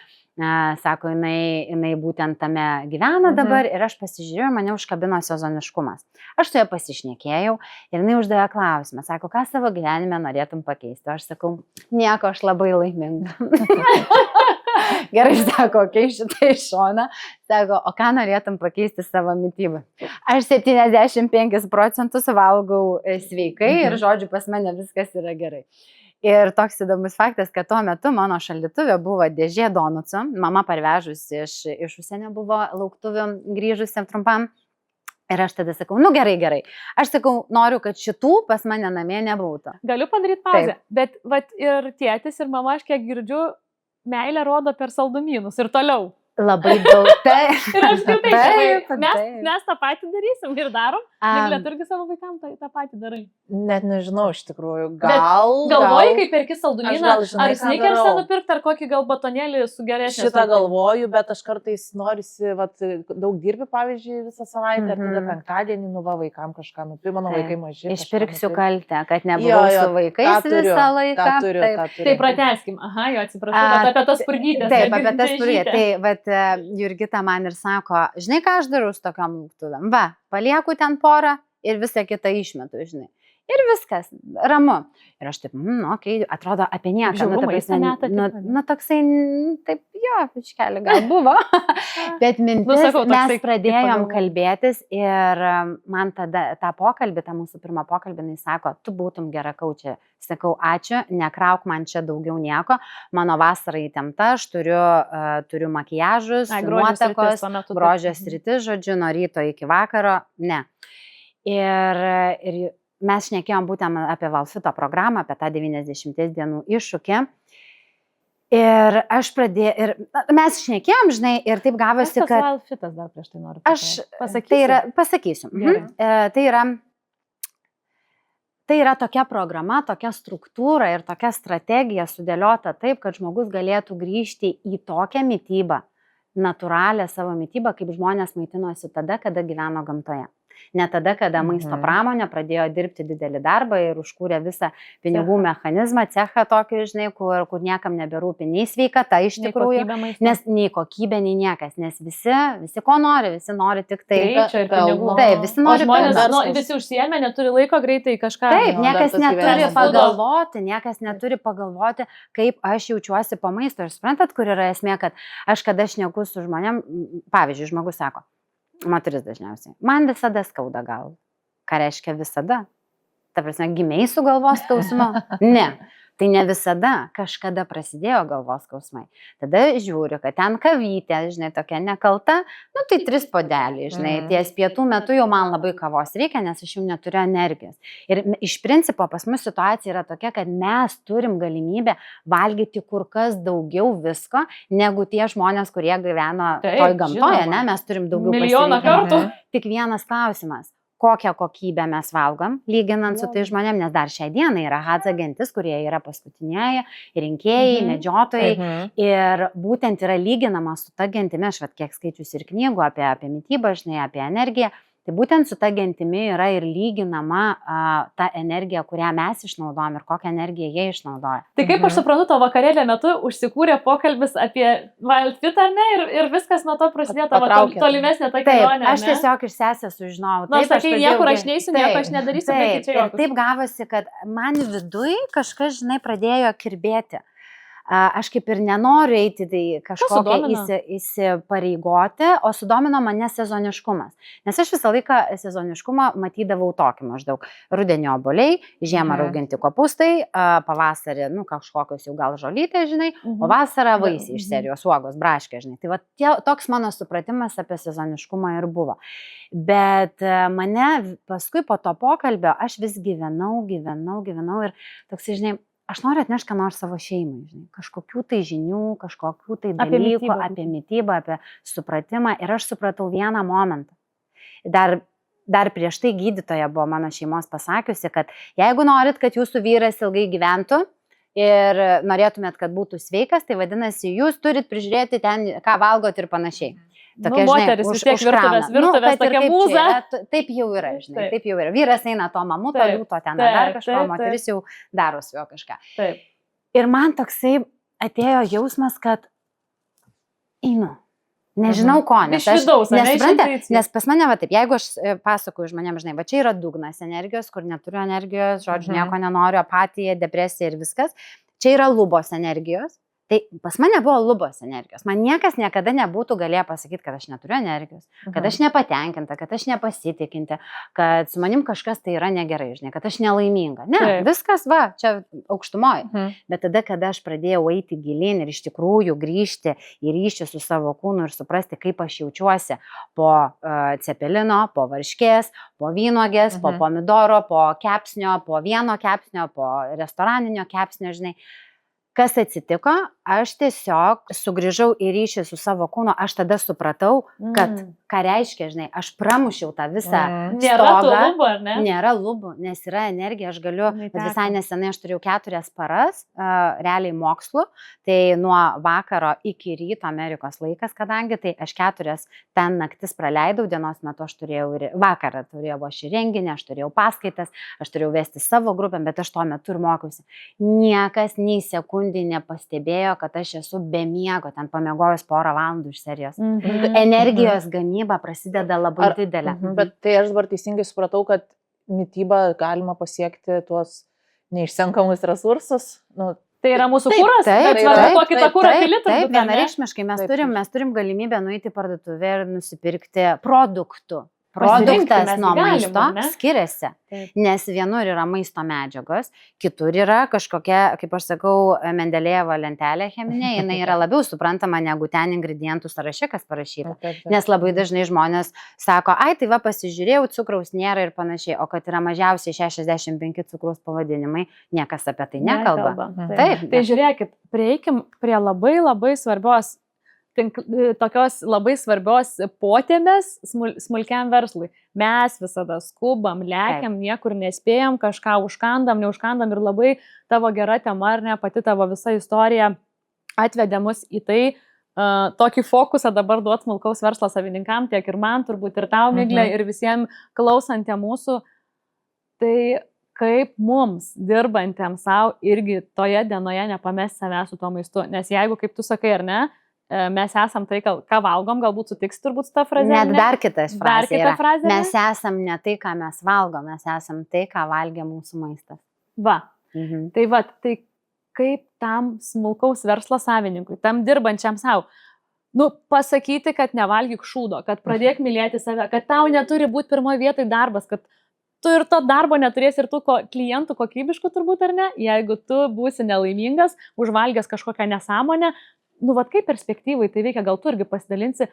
sako, jinai būtent tame gyvena dabar ir aš pasižiūrėjau, mane užkabino sezoniškumas. Aš su ja pasišnekėjau ir jinai uždavė klausimą, sako, ką savo gyvenime norėtum pakeisti? Aš sakau, nieko, aš labai laiminga. Gerai, sako, šitą iš šoną, sako, o ką norėtum pakeisti savo mitybą? Aš 75% valgau sveikai ir žodžiu, pas mane viskas yra gerai. Ir toks įdomus faktas, kad tuo metu mano šaldytuve buvo dėžė donutsų, mama parvežusi iš užsienio buvo lauktuvių grįžusi trumpam. Ir aš tada sakau, gerai. Aš sakau, noriu, kad šitų pas mane namie nebūtų. Galiu padaryti pauzę, bet ir tėtis ir mama, aš kiek girdžiu, meilę rodo per saldumynus ir toliau. Labai daug. Ir aš taip, mes tą patį darysim ir darom. Bet irgi savo vaikams tą patį darai. Net nežinau, iš tikrųjų. Galvoji, kaip perki saldumyną, ar sneakersą nupirkti, ar kokį gal batonėlį su geresnė. Šitą galvoju, bet aš kartais norisi, daug dirbi, pavyzdžiui, visą savaitę, ir tada penktadienį vaikams kažką nupirkti, mano vaikai maži. Išpirksiu kaltę, kad nebuvau su vaikais visą laiką. Tai pratęskim. Aha, jo atsiprašau, apie tas spurgytės. Taip, apie tas spurgytės. Jurgita man ir sako, žinai, ką aš darau su tokiom lauktuvėm? Palieku ten porą ir visą kitą išmetu, žinai. Ir viskas, ramu. Ir aš taip, okei, atrodo apie nieką. Toksai, taip, jo, iškeli gal buvo. Bet mintis, mes pradėjom kalbėtis ir man tada tą pokalbį, tą mūsų pirmą pokalbį, jis sako, tu būtum gera kaučė. Sakau, ačiū, nekrauk man čia daugiau nieko. Mano vasara įtempta, aš turiu makiažus, nuotakos, grožio sritis, žodžiu, nuo ryto iki vakaro. Ne. Ir mes šnekėjom būtent apie Valfito programą, apie tą 90 dienų iššūkį. Ir aš pradėjau, ir mes šnekėjom, žinai, ir taip gavosi, kad... Valfitas dar prieš tai noriu pasakysiu. Tai yra tokia programa, tokia struktūra ir tokia strategija sudėliota taip, kad žmogus galėtų grįžti į tokią mitybą, natūralią savo mitybą, kaip žmonės maitinosi tada, kada gyveno gamtoje. Ne tada, kada maisto pramonė pradėjo dirbti didelį darbą ir užkūrė visą pinigų mechanizmą, cechą tokį, žinai, kur niekam neberūpi nei sveikata iš tikrųjų, nes nei kokybė, nei niekas, nes visi ko nori, visi nori tik tai pinigų. Taip, visi nori žmonės, visi užsiėmė, neturi laiko greitai kažką. Taip, niekas neturi pagalvoti, kaip aš jaučiuosi po maisto. Ir suprantat, kur yra esmė, kad kada šneku su žmonėm, pavyzdžiui, žmogus sako, moteris dažniausiai, man visada skauda galvą. Ką reiškia visada? Ta prasme, gimei su galvos skausmu? Ne. Tai ne visada, kažkada prasidėjo galvos skausmai. Tada žiūriu, kad ten kavytė, žinai, tokia nekalta, tai 3 puodeliai, žinai, ties pietų metu jau man labai kavos reikia, nes aš jau neturiu energijos. Ir iš principo pas mus situacija yra tokia, kad mes turim galimybę valgyti kur kas daugiau visko, negu tie žmonės, kurie gyveno toj gamtoje, ne, mes turim daugiau milijoną kartų. Tik vienas klausimas. Kokią kokybę mes valgom, lyginant su tai žmonėm, nes dar šiai dienai yra Hadza gentis, kurie yra paskutinieji rinkėjai, medžiotojai. Ir būtent yra lyginama su ta gentimi, aš kiek skaičius ir knygų apie mitybą, žinai, apie energiją. Tai būtent su ta gentimi yra ir lyginama ta energija, kurią mes išnaudojam ir kokią energiją jie išnaudoja. Tai kaip aš suprantu, to vakarėlio metu užsikūrė pokalbis apie Wildfit, ar ne? Ir viskas nuo to prasidėjo tavo tolimesnė ta kelionė. Taip, aš tiesiog iš sesės sužinojau. Nors sakai, niekur aš neįsiu, nieko aš nedarysiu. Ir taip gavosi, kad man viduj kažkas, žinai, pradėjo kirbėti. Aš kaip ir nenoriu eiti tai kažkokią įsipareigoti, o sudomino mane sezoniškumas. Nes aš visą laiką sezoniškumą matydavau tokį maždaug. Rudenį obuoliai, žiemą rauginti kopūstai, pavasarį, kažkokios jau gal žolytės, žinai, o vasarą vaisiai iš serijos uogos, braškė, žinai. Tai va, toks mano supratimas apie sezoniškumą ir buvo. Bet mane paskui po to pokalbio aš vis gyvenau ir toks, žinai, aš noriu atnešti ką nors savo šeimai, žinai, kažkokių tai žinių, kažkokių tai dalykų, apie mitybą, apie supratimą. Ir aš supratau vieną momentą. Dar prieš tai gydytoja buvo mano šeimos pasakiusi, kad jeigu norit, kad jūsų vyras ilgai gyventų ir norėtumėt, kad būtų sveikas, tai vadinasi, jūs turit prižiūrėti ten, ką valgot ir panašiai. Tokia, moteris vis tiek virtuvės tokia mūza. Taip jau yra, žinai, taip jau yra. Vyras eina to mamuto, liūto ten dar kažko, moteris jau daro su juo kažką. Taip. Ir man toksai atėjo jausmas, kad einu. Nežinau ko, nes aš nes pas mane va taip, jeigu aš pasakoju žmonėm, žinai, va čia yra dugnas energijos, kur neturiu energijos, žodžiu, nieko nenoriu, apatija, depresija ir viskas. Čia yra lubos energijos. Tai pas mane buvo lubos energijos. Man niekas niekada nebūtų galėję pasakyti, kad aš neturiu energijos, kad aš nepatenkinta, kad aš nepasitikinti, kad su manim kažkas tai yra negerai, žinai, kad aš nelaiminga. Ne, viskas va, čia aukštumoje. Bet tada, kada aš pradėjau eiti gilin ir iš tikrųjų grįžti į ryšį su savo kūnu ir suprasti, kaip aš jaučiuosi po cepelino, po varškės, po vynuogės, po pomidoro, po kepsnio, po vieno kepsnio, po restoraninio kepsnio, žinai. Kas atsitiko, aš tiesiog sugrįžau į ryšį su savo kūnu, aš tada supratau, kad ką reiškia, žinai, aš pramušiau tą visą stogą. Nėra lubų, ar ne? Nėra lubų, nes yra energija, aš galiu, visai nesenai aš turėjau 4 paras, realiai mokslų, tai nuo vakaro iki ryto Amerikos laikas, kadangi tai aš 4 ten naktis praleidau, dienos metu aš turėjau ir vakarą, turėjau aš ir renginį, aš turėjau paskaitas, aš turėjau vesti savo grupę, bet aš tuo metu ir mokiausi. Niekas nei sekundį nepastebėjo, kad aš esu be miego, ten pamiegojus 4 valandų iš serijos. Energijos gamyba prasideda labai didelė. Bet tai aš dabar teisingai supratau, kad mytybą galima pasiekti tuos neišsenkamus resursus. Nu, Tai yra mūsų Taip, kūras, taip, bet svarbu, taip, kokį tą kūrą Taip, pili, taip, turbūt, ar ne? vienareikšmiškai mes Taip, turim galimybę nueiti į parduotuvę ir nusipirkti produktų. Pasirinkti Produktas mes nuo galim, maisto ar ne? skiriasi, Taip. nes vienur yra maisto medžiagos, kitur yra kažkokia, kaip aš sakau, Mendelėjevo lentelė cheminė, jinai yra labiau suprantama negu ten ingredientų sąraše, kas parašyta. Nes labai dažnai žmonės sako, ai, tai va pasižiūrėjau, cukraus nėra ir panašiai, o kad yra mažiausiai 65 cukraus pavadinimai, niekas apie tai nekalba. Taip. Tai žiūrėkit, prieikim prie labai labai svarbios, tokios labai svarbios potėmės smulkiam verslui. Mes visada skubam, lekiam, niekur nespėjam, kažką užkandam, neužkandam ir labai tavo gera tema, ar ne, pati tavo visa istorija atvedė mus į tai, tokį fokusą dabar duot smulkaus verslo savininkam, tiek ir man, turbūt ir tau, Miglė, ir visiems klausantiem mūsų. Tai kaip mums, dirbantiem savo, irgi toje dienoje nepamesti savęs su tuo maistu. Nes jeigu, kaip tu sakai, ar ne, mes esam tai, ką valgom, galbūt sutiks turbūt su ta fraze. Net dar kitas Dar kita frazė. Mes esam ne tai, ką mes valgom, mes esam tai, ką valgė mūsų maistas. Va. Tai va, tai kaip tam smulkaus verslo savininkui, tam dirbančiam savo, pasakyti, kad nevalgyk šūdo, kad pradėk mylėti save, kad tau neturi būti pirmoje vietoje darbas, kad tu ir to darbo neturėsi ir tų klientų kokybiškų turbūt, ar ne, jeigu tu būsi nelaimingas, užvalgęs kažkokią nesąmonę. Kaip perspektyvai tai veikia, gal tu irgi pasidalinsi,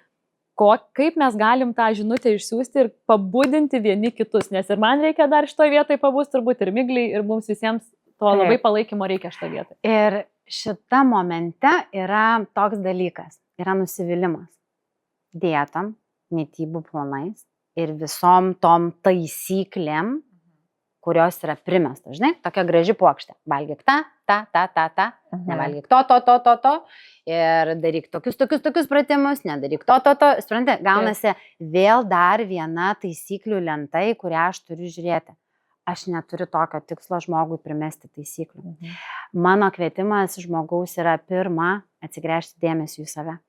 kaip mes galim tą žinutę išsiųsti ir pabudinti vieni kitus, nes ir man reikia dar šitoje vietoje pabūsti, turbūt ir Migliai, ir mums visiems to labai palaikymo reikia šitoje vietoje. Ir šita momente yra toks dalykas, yra nusivylimas dietom, mitybų planais ir visom tom taisyklėm, kurios yra primestos, žinai, tokia graži puokštė. Valgyk tą, nevalgyk to, ir daryk tokius pratimus, nedaryk to. Suprantate, gaunasi vėl dar viena taisyklių lenta, į kurią aš turiu žiūrėti. Aš neturiu tokio tikslo žmogui primesti taisyklių. Mano kvietimas žmogaus yra pirma atsigręžti dėmesį į save.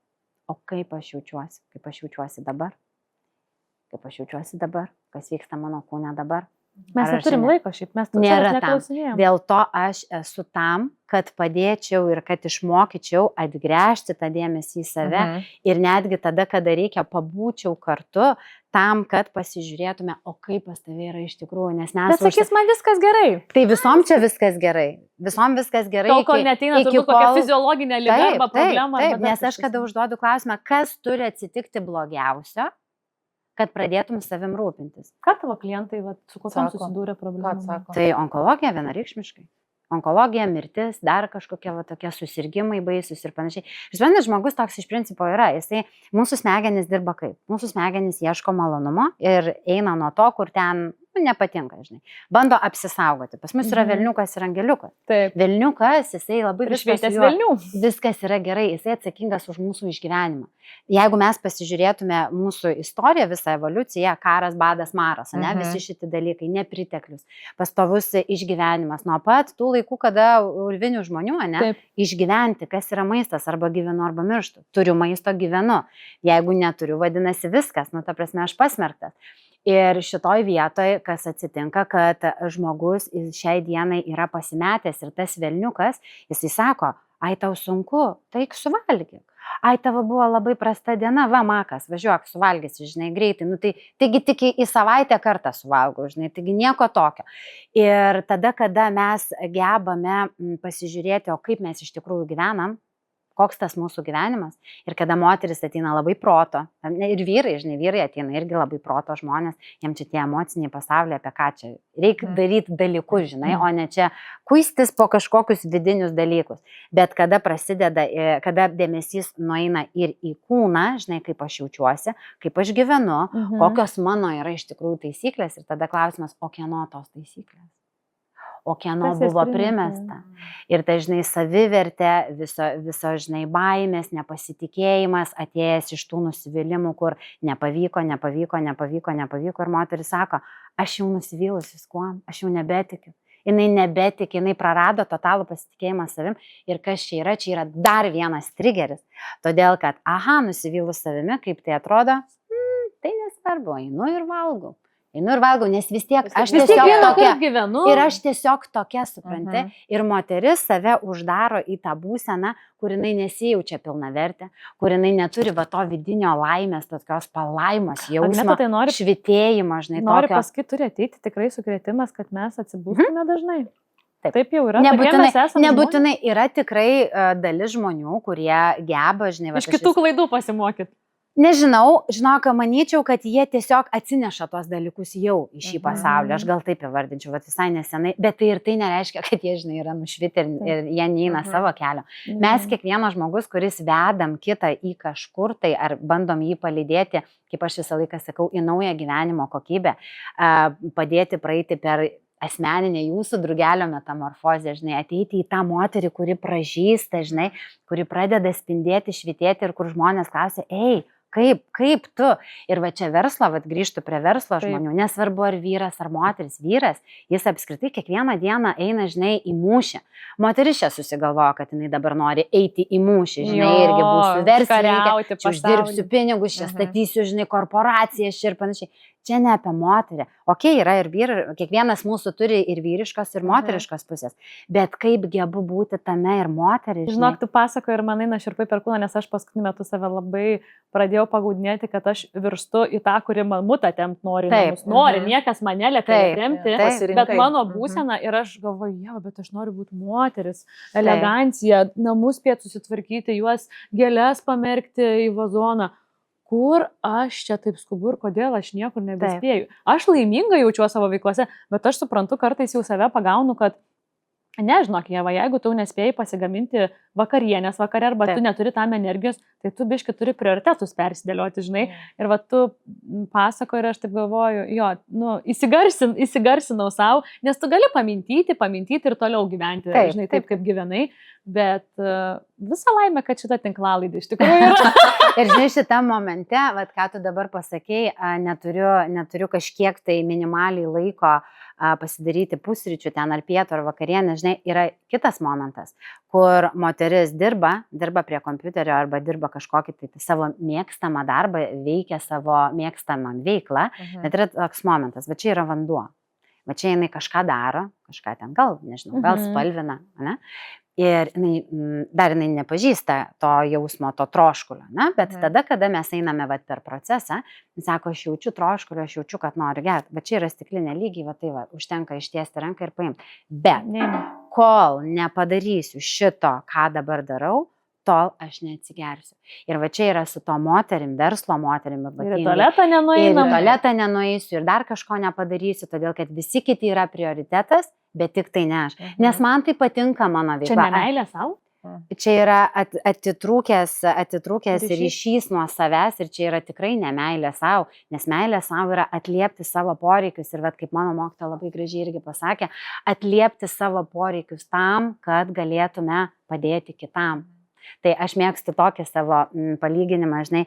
O kaip aš jaučiuosi dabar? Kas vyksta mano kūne dabar? Mes neturim laiko šiaip, mes nėra tam. Dėl to aš esu tam, kad padėčiau ir kad išmokyčiau atgręžti tą dėmesį į save ir netgi tada, kada reikia, pabūčiau kartu tam, kad pasižiūrėtume, o kaip pas tave yra iš tikrųjų, nes mes... Bet sakys, man viskas gerai. Tai visom čia viskas gerai. Visom viskas gerai. Tol, kol neteina turbūt kokia fiziologinė liga arba problema. Taip, nes aš kada užduodu klausimą, kas turi atsitikti blogiausio, kad pradėtum savim rūpintis. Ką tavo klientai, su kokiam susidūrė problemą? Tai onkologija vienareikšmiškai. Onkologija, mirtis, dar kažkokie tokie susirgymai baisus ir panašiai. Žinai, žmogus toks iš principo yra. Mūsų smegenys dirba kaip? Mūsų smegenys ieško malonumo ir eina nuo to, kur ten nepatinka, žinai. Bando apsisaugoti. Pas mus yra velniukas ir angeliukas. Taip. Velniukas, jisai labai viskas yra gerai, jisai atsakingas už mūsų išgyvenimą. Jeigu mes pasižiūrėtume mūsų istoriją, visą evoliuciją, karas, badas, maras, visi šitie dalykai, nepriteklius, pastovus išgyvenimas, nuo pat tų laikų, kada urvinių žmonių, išgyventi, kas yra maistas, arba gyvenu, arba mirštu. Turiu maisto, gyvenu. Jeigu neturiu, vadinasi viskas, ta prasme, aš pasmerktas. Ir šitoj vietoje, kas atsitinka, kad žmogus šiai dienai yra pasimetęs ir tas velniukas, jisai sako, ai tau sunku, taik suvalgyk. Ai tavo buvo labai prasta diena, va makas, važiuok, suvalgysi, žinai, greitai. Taigi tik į savaitę kartą suvalgau, žinai, taigi nieko tokio. Ir tada, kada mes gebame pasižiūrėti, o kaip mes iš tikrųjų gyvenam, koks tas mūsų gyvenimas. Ir kada moteris ateina labai proto, ir vyrai, žinai, vyrai ateina irgi labai proto žmonės, jiems čia tie emociniai pasauliai, apie ką čia reikia daryti dalykus, žinai, o ne čia kuistis po kažkokius vidinius dalykus. Bet kada prasideda, kada dėmesys nueina ir į kūną, žinai, kaip aš jaučiuosi, kaip aš gyvenu, kokios mano yra iš tikrųjų taisyklės, ir tada klausimas, o kieno tos taisyklės? O kieno buvo primesta. Ir tai, žinai, savivertė, viso, žinai, baimės, nepasitikėjimas, atėjęs iš tų nusivylimų, kur nepavyko, ir moteris sako, aš jau nusivylus viskuom, aš jau nebetikiu. Jinai nebetiki, jinai prarado totalų pasitikėjimą savim ir kas čia yra dar vienas trigeris. Todėl, kad, nusivylus savimi, kaip tai atrodo, tai nesvarbu, einu ir valgau. Einu ir valgau, nes vis tiek aš Vis tiek tiesiog vieną tokia. kartą gyvenu. Ir aš tiesiog tokia, supranti. Ir moteris save uždaro į tą būseną, kur jinai nesijaučia pilnavertė, kur jinai neturi va to vidinio laimės, tokios palaimos jausmo, Tai nori, švitėjimo, žinai, nori tokio. pasakyti, turi ateiti tikrai sukrėtimas, kad mes atsibūstume dažnai. Taip. Taip jau yra. Nebūtinai yra tikrai dalis žmonių, kurie geba, žinai, iš kitų klaidų pasimokyti. Nežinau, žinok, manyčiau, kad jie tiesiog atsineša tuos dalykus jau į šį pasaulį. Aš gal taip įvardinčiau, bet visai nesenai. Bet tai ir tai nereiškia, kad jie, žinai, yra nušviti ir jie neina savo kelio. Mes kiekvienas žmogus, kuris vedam kitą į kažkur tai, ar bandom jį palydėti, kaip aš visą laiką sakau, į naują gyvenimo kokybę, padėti praeiti per asmeninę jūsų drugelio metamorfozę, žinai, ateiti į tą moterį, kuri pražįsta, žinai, kuri pradeda spindėti, švitėti ir kur žmonės klausia, ei, kaip tu? Ir va čia verslo, va grįžtų prie verslo žmonių, nesvarbu ar vyras, ar moteris, vyras, jis apskritai kiekvieną dieną eina, žinai, į mūšį. Moteris čia susigalvoja, kad jinai dabar nori eiti į mūšį, žinai, irgi būsiu verslininkė, čia uždirbsiu pinigus, čia statysiu, žinai, korporacijas ir panašiai. Čia ne apie moterį. Okei, yra ir vyrai, kiekvienas mūsų turi ir vyriškos, ir moteriškos pusės. Bet kaip gebu būti tame ir moterį. Žinok, tu pasakoji ir man eina šiurpai per kūną, nes aš paskutiniu metu save labai pradėjau pagaudinėti, kad aš virstu į tą, kuri mamutą tempt nori. Nori, niekas mane liepia tempti, bet mano būsena ir aš galvoju, bet aš noriu būti moteris, elegancija, namus spėti susitvarkyti, juos gėles pamerkti į vazoną. Kur aš čia taip skubu ir kodėl aš niekur nebespėju. Aš laiminga jaučiu savo veiklose, bet aš suprantu, kartais jau save pagaunu, kad nežinok, Ieva, jeigu tu nespėjai pasigaminti vakarienės vakarė arba tu neturi tam energijos, tai tu biški turi prioritetus persidėlioti, žinai. Ir va tu pasako ir aš taip galvoju, įsigarsinau savo, nes tu gali pamintyti ir toliau gyventi, žinai, taip kaip gyvenai. Bet visą laimę, kad šitą tinklalaidį iš tikrųjų yra. Ir žinai, šitam momente, vat, ką tu dabar pasakei, neturiu kažkiek tai minimaliai laiko pasidaryti pusryčių ten ar pietų ar vakarienę, žinai, yra kitas momentas, kur moteris dirba prie kompiuterio arba dirba kažkokį tai savo mėgstamą darbą, veikia savo mėgstamą veiklą, bet yra toks momentas, va čia yra vanduo, va čia jinai kažką daro, kažką ten gal, nežinau, gal spalvina, ne? Ir jinai nepažįsta to jausmo, to troškulio, ne? Bet tada, kada mes einame vat, per procesą, jis sako, aš jaučiu troškulio, aš jaučiu, kad noriu gerti, bet čia yra stiklinė lygiai, va tai va, užtenka ištiesti ranką ir paimti. Bet kol nepadarysiu šito, ką dabar darau, tol aš neatsigersiu. Ir va čia yra su to moterim, verslo moterim. Ir į tualetą nenueinam. Ir į tualetą nenueisiu ir dar kažko nepadarysiu, todėl kad visi kiti yra prioritetas, bet tik tai ne aš. Nes man tai patinka mano veikla. Čia ne meilė savo? Čia yra atitrūkęs ryšys nuo savęs ir čia yra tikrai ne meilė savo, nes meilė savo yra atliepti savo poreikius ir vat, kaip mano mokytoja labai gražiai irgi pasakė, atliepti savo poreikius tam, kad galėtume padėti kitam. Tai aš mėgstu tokį savo palyginimą, žinai,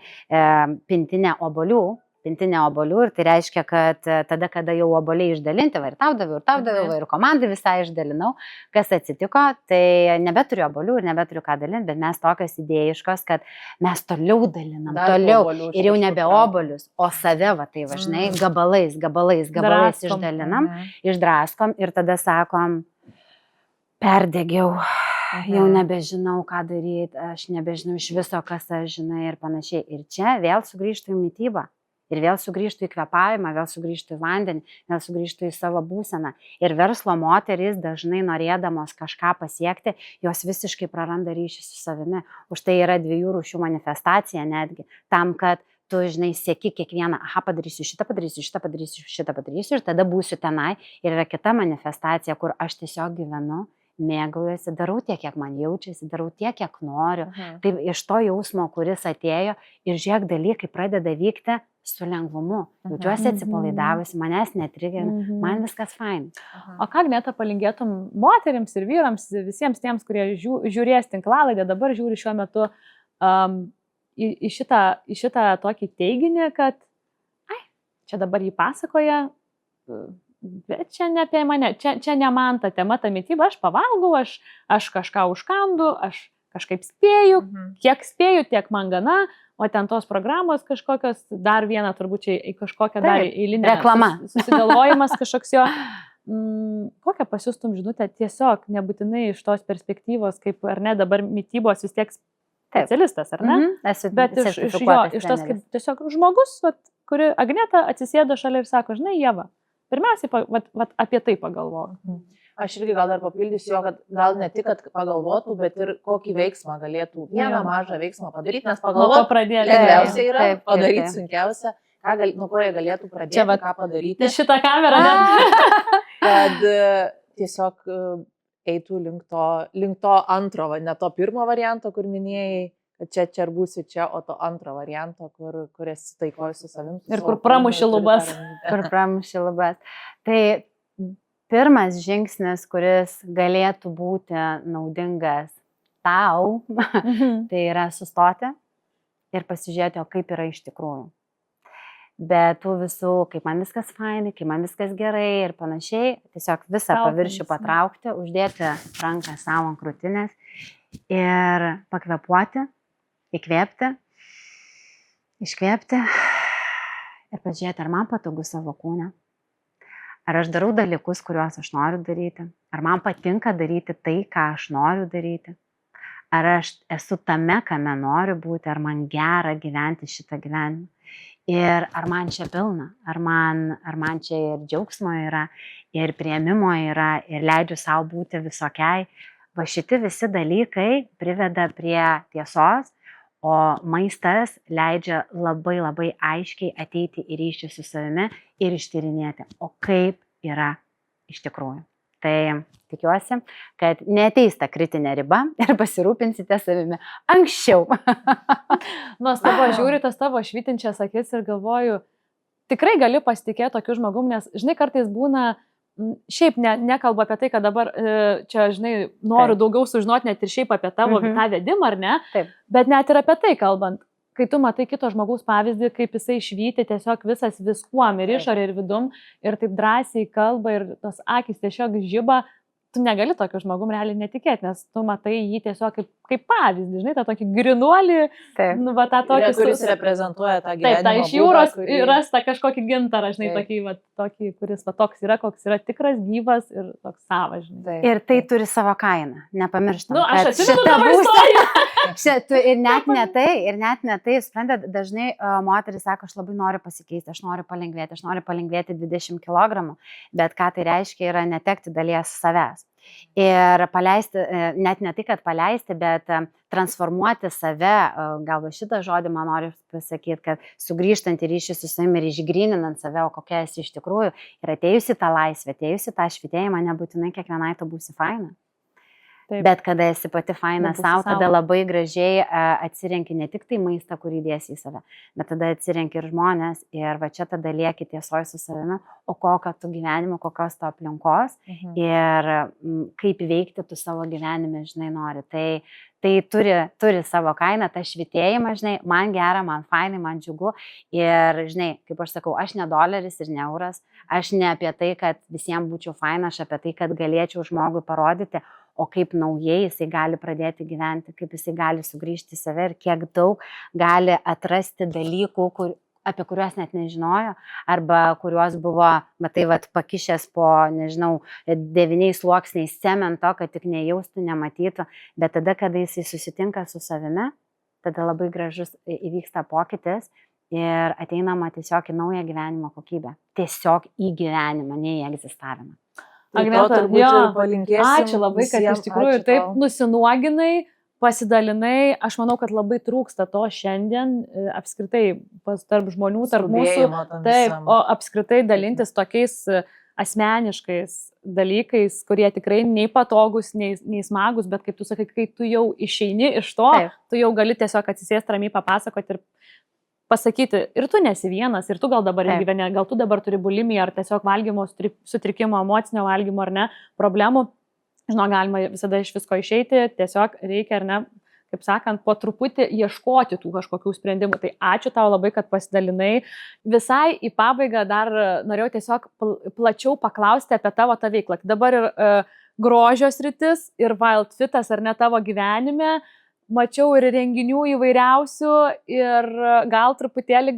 pintinę obuolių ir tai reiškia, kad tada, kada jau obuoliai išdalinti, va ir tau daviau, va ir komandai visai išdalinau, kas atsitiko, tai nebeturiu obuolių ir nebeturiu ką dalinti, bet mes tokios idėjiškos, kad mes toliau dalinam, ir jau nebe obuolius, o save, va tai va, žinai, gabalais išdalinam, išdraskom ir tada sakom, perdegiau. Jau nebežinau, ką daryti, aš nebežinau iš viso, kas aš žinai ir panašiai. Ir čia vėl sugrįžtų į mitybą. Ir vėl sugrįžtų į kvėpavimą, vėl sugrįžtų į vandenį, vėl sugrįžtų į savo būseną. Ir verslo moterys dažnai norėdamos kažką pasiekti, jos visiškai praranda ryšį su savimi. Už tai yra 2 rūšių manifestacija netgi. Tam, kad tu, žinai, sieki kiekvieną, padarysiu šitą ir tada būsiu tenai. Ir yra kita manifestacija, kur aš tiesiog gyvenu, mėgaujuosi, darau tiek, kiek man jaučiasi, darau tiek, kiek noriu. Tai iš to jausmo, kuris atėjo ir žiūrėk, dalykai pradeda vykti su lengvumu. Jaučiuosi atsipalaidavusi, manęs netrigina, man viskas fain. O ką, Agneta, palinkėtum moterims ir vyrams, visiems tiems, kurie žiūrės tinklalaidę, dabar žiūri šiuo metu į šitą tokį teiginį, kad čia dabar jį pasakoja, bet čia ne apie mane, čia ne man ta tema, ta mityba, aš pavalgau, aš kažką užkandu, aš kažkaip spėju, kiek spėju, tiek man gana, o ten tos programos kažkokios, dar viena turbūt čia į kažkokią dar eilinę reklama. Susigalvojimas kažkoks jo. Kokią pasiūstum žinutę tiesiog, nebūtinai iš tos perspektyvos, kaip ar ne, dabar mitybos vis tiek specialistas, ar ne? Bet iš tos kaip tiesiog žmogus, kuri Agneta atsisėdo šalia ir sako, žinai, Ieva, pirmiausiai apie tai pagalvoju. Aš irgi gal dar papildysiu jo, kad gal ne tik, kad pagalvotų, bet ir kokį veiksmą galėtų, vieną mažą veiksmą padaryti, nes pagalvoti lengviausia yra, padaryti sunkiausia, nuo ko jie galėtų pradėti, ką padaryti. Šitą kamerą, ne? Kad tiesiog eitų link to antro, ne to pirmo varianto, kur minėjai, kad čia ir būsi čia, o to antro varianto, kur esi taikoji su savim. Ir kur pramuši lubas. Kur pramuši lubas. Tai pirmas žingsnis, kuris galėtų būti naudingas tau, tai yra sustoti ir pasižiūrėti, o kaip yra iš tikrųjų. Bet tų visų, kaip man viskas fainai, kaip man viskas gerai ir panašiai, tiesiog visą paviršių patraukti, uždėti ranką savo ant krūtinės ir pakvepuoti, įkvėpti, iškvėpti ir pažiūrėti, ar man patogu savo kūne, ar aš darau dalykus, kuriuos aš noriu daryti, ar man patinka daryti tai, ką aš noriu daryti, ar aš esu tame, kame noriu būti, ar man gera gyventi šitą gyvenimą. Ir ar man čia pilna, ar man čia ir džiaugsmo yra, ir priėmimo yra, ir leidžiu savo būti visokiai. Va šiti visi dalykai priveda prie tiesos, o maistas leidžia labai labai aiškiai ateiti į ryšį su savimi ir ištyrinėti, o kaip yra iš tikrųjų. Tai tikiuosi, kad neateis ta kritinė riba ir pasirūpinsite savimi anksčiau. Nuostabu, žiūri tas tavo švytinčias akis ir galvoju, tikrai galiu pasitikėti tokiu žmogum, nes, žinai, kartais būna, šiaip nekalbu apie tai, kad dabar čia, žinai, noriu daugiau sužinoti net ir šiaip apie tavo tą vedimą, ar ne? Taip. Bet net ir apie tai kalbant, kai tu matai kito žmogaus pavyzdį, kaip jisai švyti tiesiog visas viskuom ir išorė ir vidum ir taip drąsiai kalba ir tos akis tiesiog žiba, tu negali tokiu žmogum realiai netikėti, nes tu matai jį tiesiog kaip pavyzdį, žinai, tą tokį grinuolį, nu, va, tą tokį, kuris reprezentuoja tą gyvenimą. Taip, iš jūros rasta kažkokį gintarą, žinai, tokį, kuris va, toks yra, koks yra tikras, gyvas ir toks savas, žinai. Ir tai turi savo kainą, nepamirštam. Nu, aš atsimenu tavo istoriją. Ir net ne tai, suprantat, dažnai moteris sako, aš labai noriu pasikeisti, aš noriu palengvėti 20 kg, bet ką tai reiškia yra netekti dalies savęs. Ir paleisti, net ne tai, kad paleisti, bet transformuoti save, gal šitą žodį man noriu pasakyti, kad sugrįžtant į ryšį su savimi ir išgryninant save, o kokia esi iš tikrųjų, ir atėjusi tą laisvę, atėjusi tą švytėjimą, nebūtinai kiekvienai tu būsi faina. Taip. Bet kada esi pati faina savo, tada labai gražiai atsirenki ne tik tai maistą, kurį dėsi į save, bet tada atsirenki ir žmonės ir va čia tada lieki tiesoj su savimi, o kokio tu gyvenimo, kokios to aplinkos ir kaip veikti tu savo gyvenime, žinai, nori. Tai turi savo kainą, tą švytėjimą, žinai, man gera, man fainai, man džiugu ir, žinai, kaip aš sakau, aš ne doleris ir ne euras, aš ne apie tai, kad visiems būčiau faina, aš apie tai, kad galėčiau žmogui parodyti, o kaip naujai jisai gali pradėti gyventi, kaip jisai gali sugrįžti į save ir kiek daug gali atrasti dalykų, apie kuriuos net nežinojo, arba kuriuos buvo, matai, pakišęs po, nežinau, 9 sluoksniais cemento, kad tik nejaustų, nematytų, bet tada, kada jisai susitinka su savimi, tada labai gražus įvyksta pokytis ir ateinama tiesiog į naują gyvenimo kokybę. Tiesiog į gyvenimą, ne į egzistavimą. Agneta, ačiū labai, kad iš tikrųjų taip nusinuoginai, pasidalinai. Aš manau, kad labai trūksta to šiandien apskritai tarp žmonių, tarp mūsų. Taip, o apskritai dalintis tokiais asmeniškais dalykais, kurie tikrai nei patogus, nei smagus, bet kaip tu sakai, kai tu jau išeini iš to, taip, tu jau gali tiesiog atsisėsti ramiai papasakoti ir pasakyti, ir tu nesi vienas, ir tu gal dabar gyveni, gal tu dabar turi bulimiją, ar tiesiog valgymo sutrikimo, emocinio valgymo, ar ne, problemų. Žinau, galima visada iš visko išeiti, tiesiog reikia, ar ne, kaip sakant, po truputį ieškoti tų kažkokių sprendimų. Tai ačiū tau labai, kad pasidalinai. Visai į pabaigą dar norėjau tiesiog plačiau paklausti apie tavo tą veiklą. Dabar ir grožio sritis, ir Wild Fitas, ar ne, tavo gyvenime. mačiau ir renginių įvairiausių ir gal truputėlį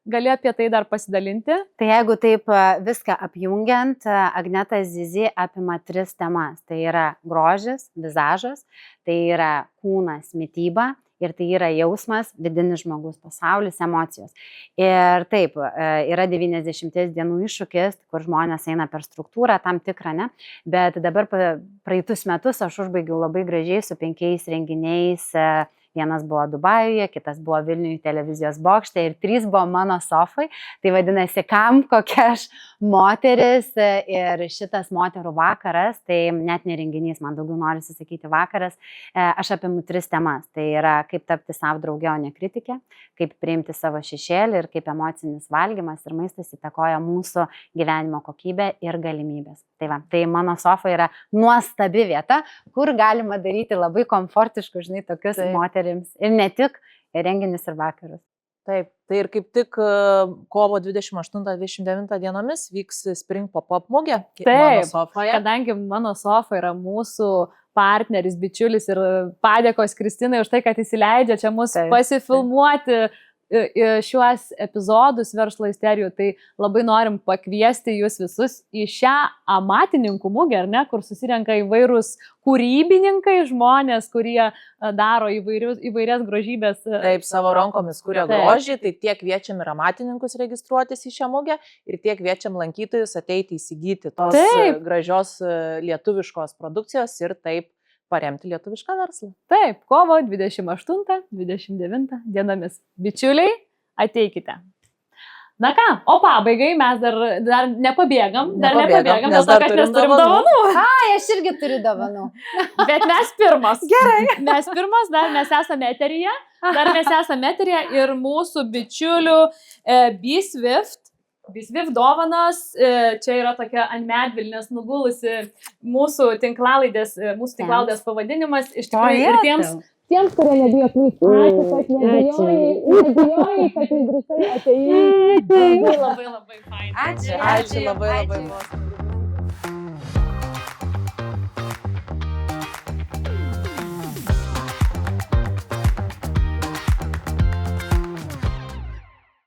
gali apie tai dar pasidalinti. Tai jeigu taip viską apjungiant, Agneta Zizi apima 3 temas. Tai yra grožis, vizažas, tai yra kūnas, mityba ir tai yra jausmas, vidinis žmogus pasaulis, emocijos. Ir taip, yra 90 dienų iššūkis, kur žmonės eina per struktūrą tam tikrą, ne? Bet dabar praeitus metus aš užbaigiau labai gražiai su 5 renginiais. Vienas buvo Dubajuje, kitas buvo Vilniuje televizijos bokšte ir 3 buvo mano sofai. Tai vadinasi, kam kokia aš moteris ir šitas moterų vakaras, tai net ne renginys, man daugiau norisi sakyti vakaras, aš apimu 3 temas. Tai yra kaip tapti savo draugė, o ne kritikė, kaip priimti savo šešėlį ir kaip emocinis valgymas ir maistas įtakoja mūsų gyvenimo kokybę ir galimybės. Tai va, tai mano sofa yra nuostabi vieta, kur galima daryti labai komfortiškus, žinai, tokius moterims. Ir ne tik renginius ir vakarus. Taip, tai ir kaip tik kovo 28-29 dienomis vyks Spring Pop-up mugė. Taip, kadangi mano sofa yra mūsų partneris, bičiulis ir padėkos Kristinai už tai, kad įsileidžia čia mus pasifilmuoti šiuos epizodus Verslo isterijų, tai labai norim pakviesti jūs visus į šią amatininkų mugę, ar ne, kur susirenka įvairūs kūrybininkai, žmonės, kurie daro įvairias grožybės. Taip, savo rankomis kuria grožį, tai tiek kviečiam ir amatininkus registruotis į šią mugę ir tiek kviečiam lankytojus ateiti įsigyti tos gražios lietuviškos produkcijos ir taip paremti lietuvišką verslą. Taip, kovo 28-29 dienomis. Bičiuliai, ateikite. Na ką, o pabaigai mes dar nepabėgam, dėl to, kad mes turim dovanų. Aš irgi turiu dovanų. Bet mes pirmas. Gerai. Mes pirmas, dar mes esame eteryje ir mūsų bičiulių B-Swift dovanas, čia yra tokia ant medvilnės nugulusi mūsų tinklalaidės pavadinimas. Iš tikrųjų ir tiems, kurie nebijo klysti, ačiū, kad nebijojai, kad išdrįsai atėjai. Labai fain. Ačiū labai.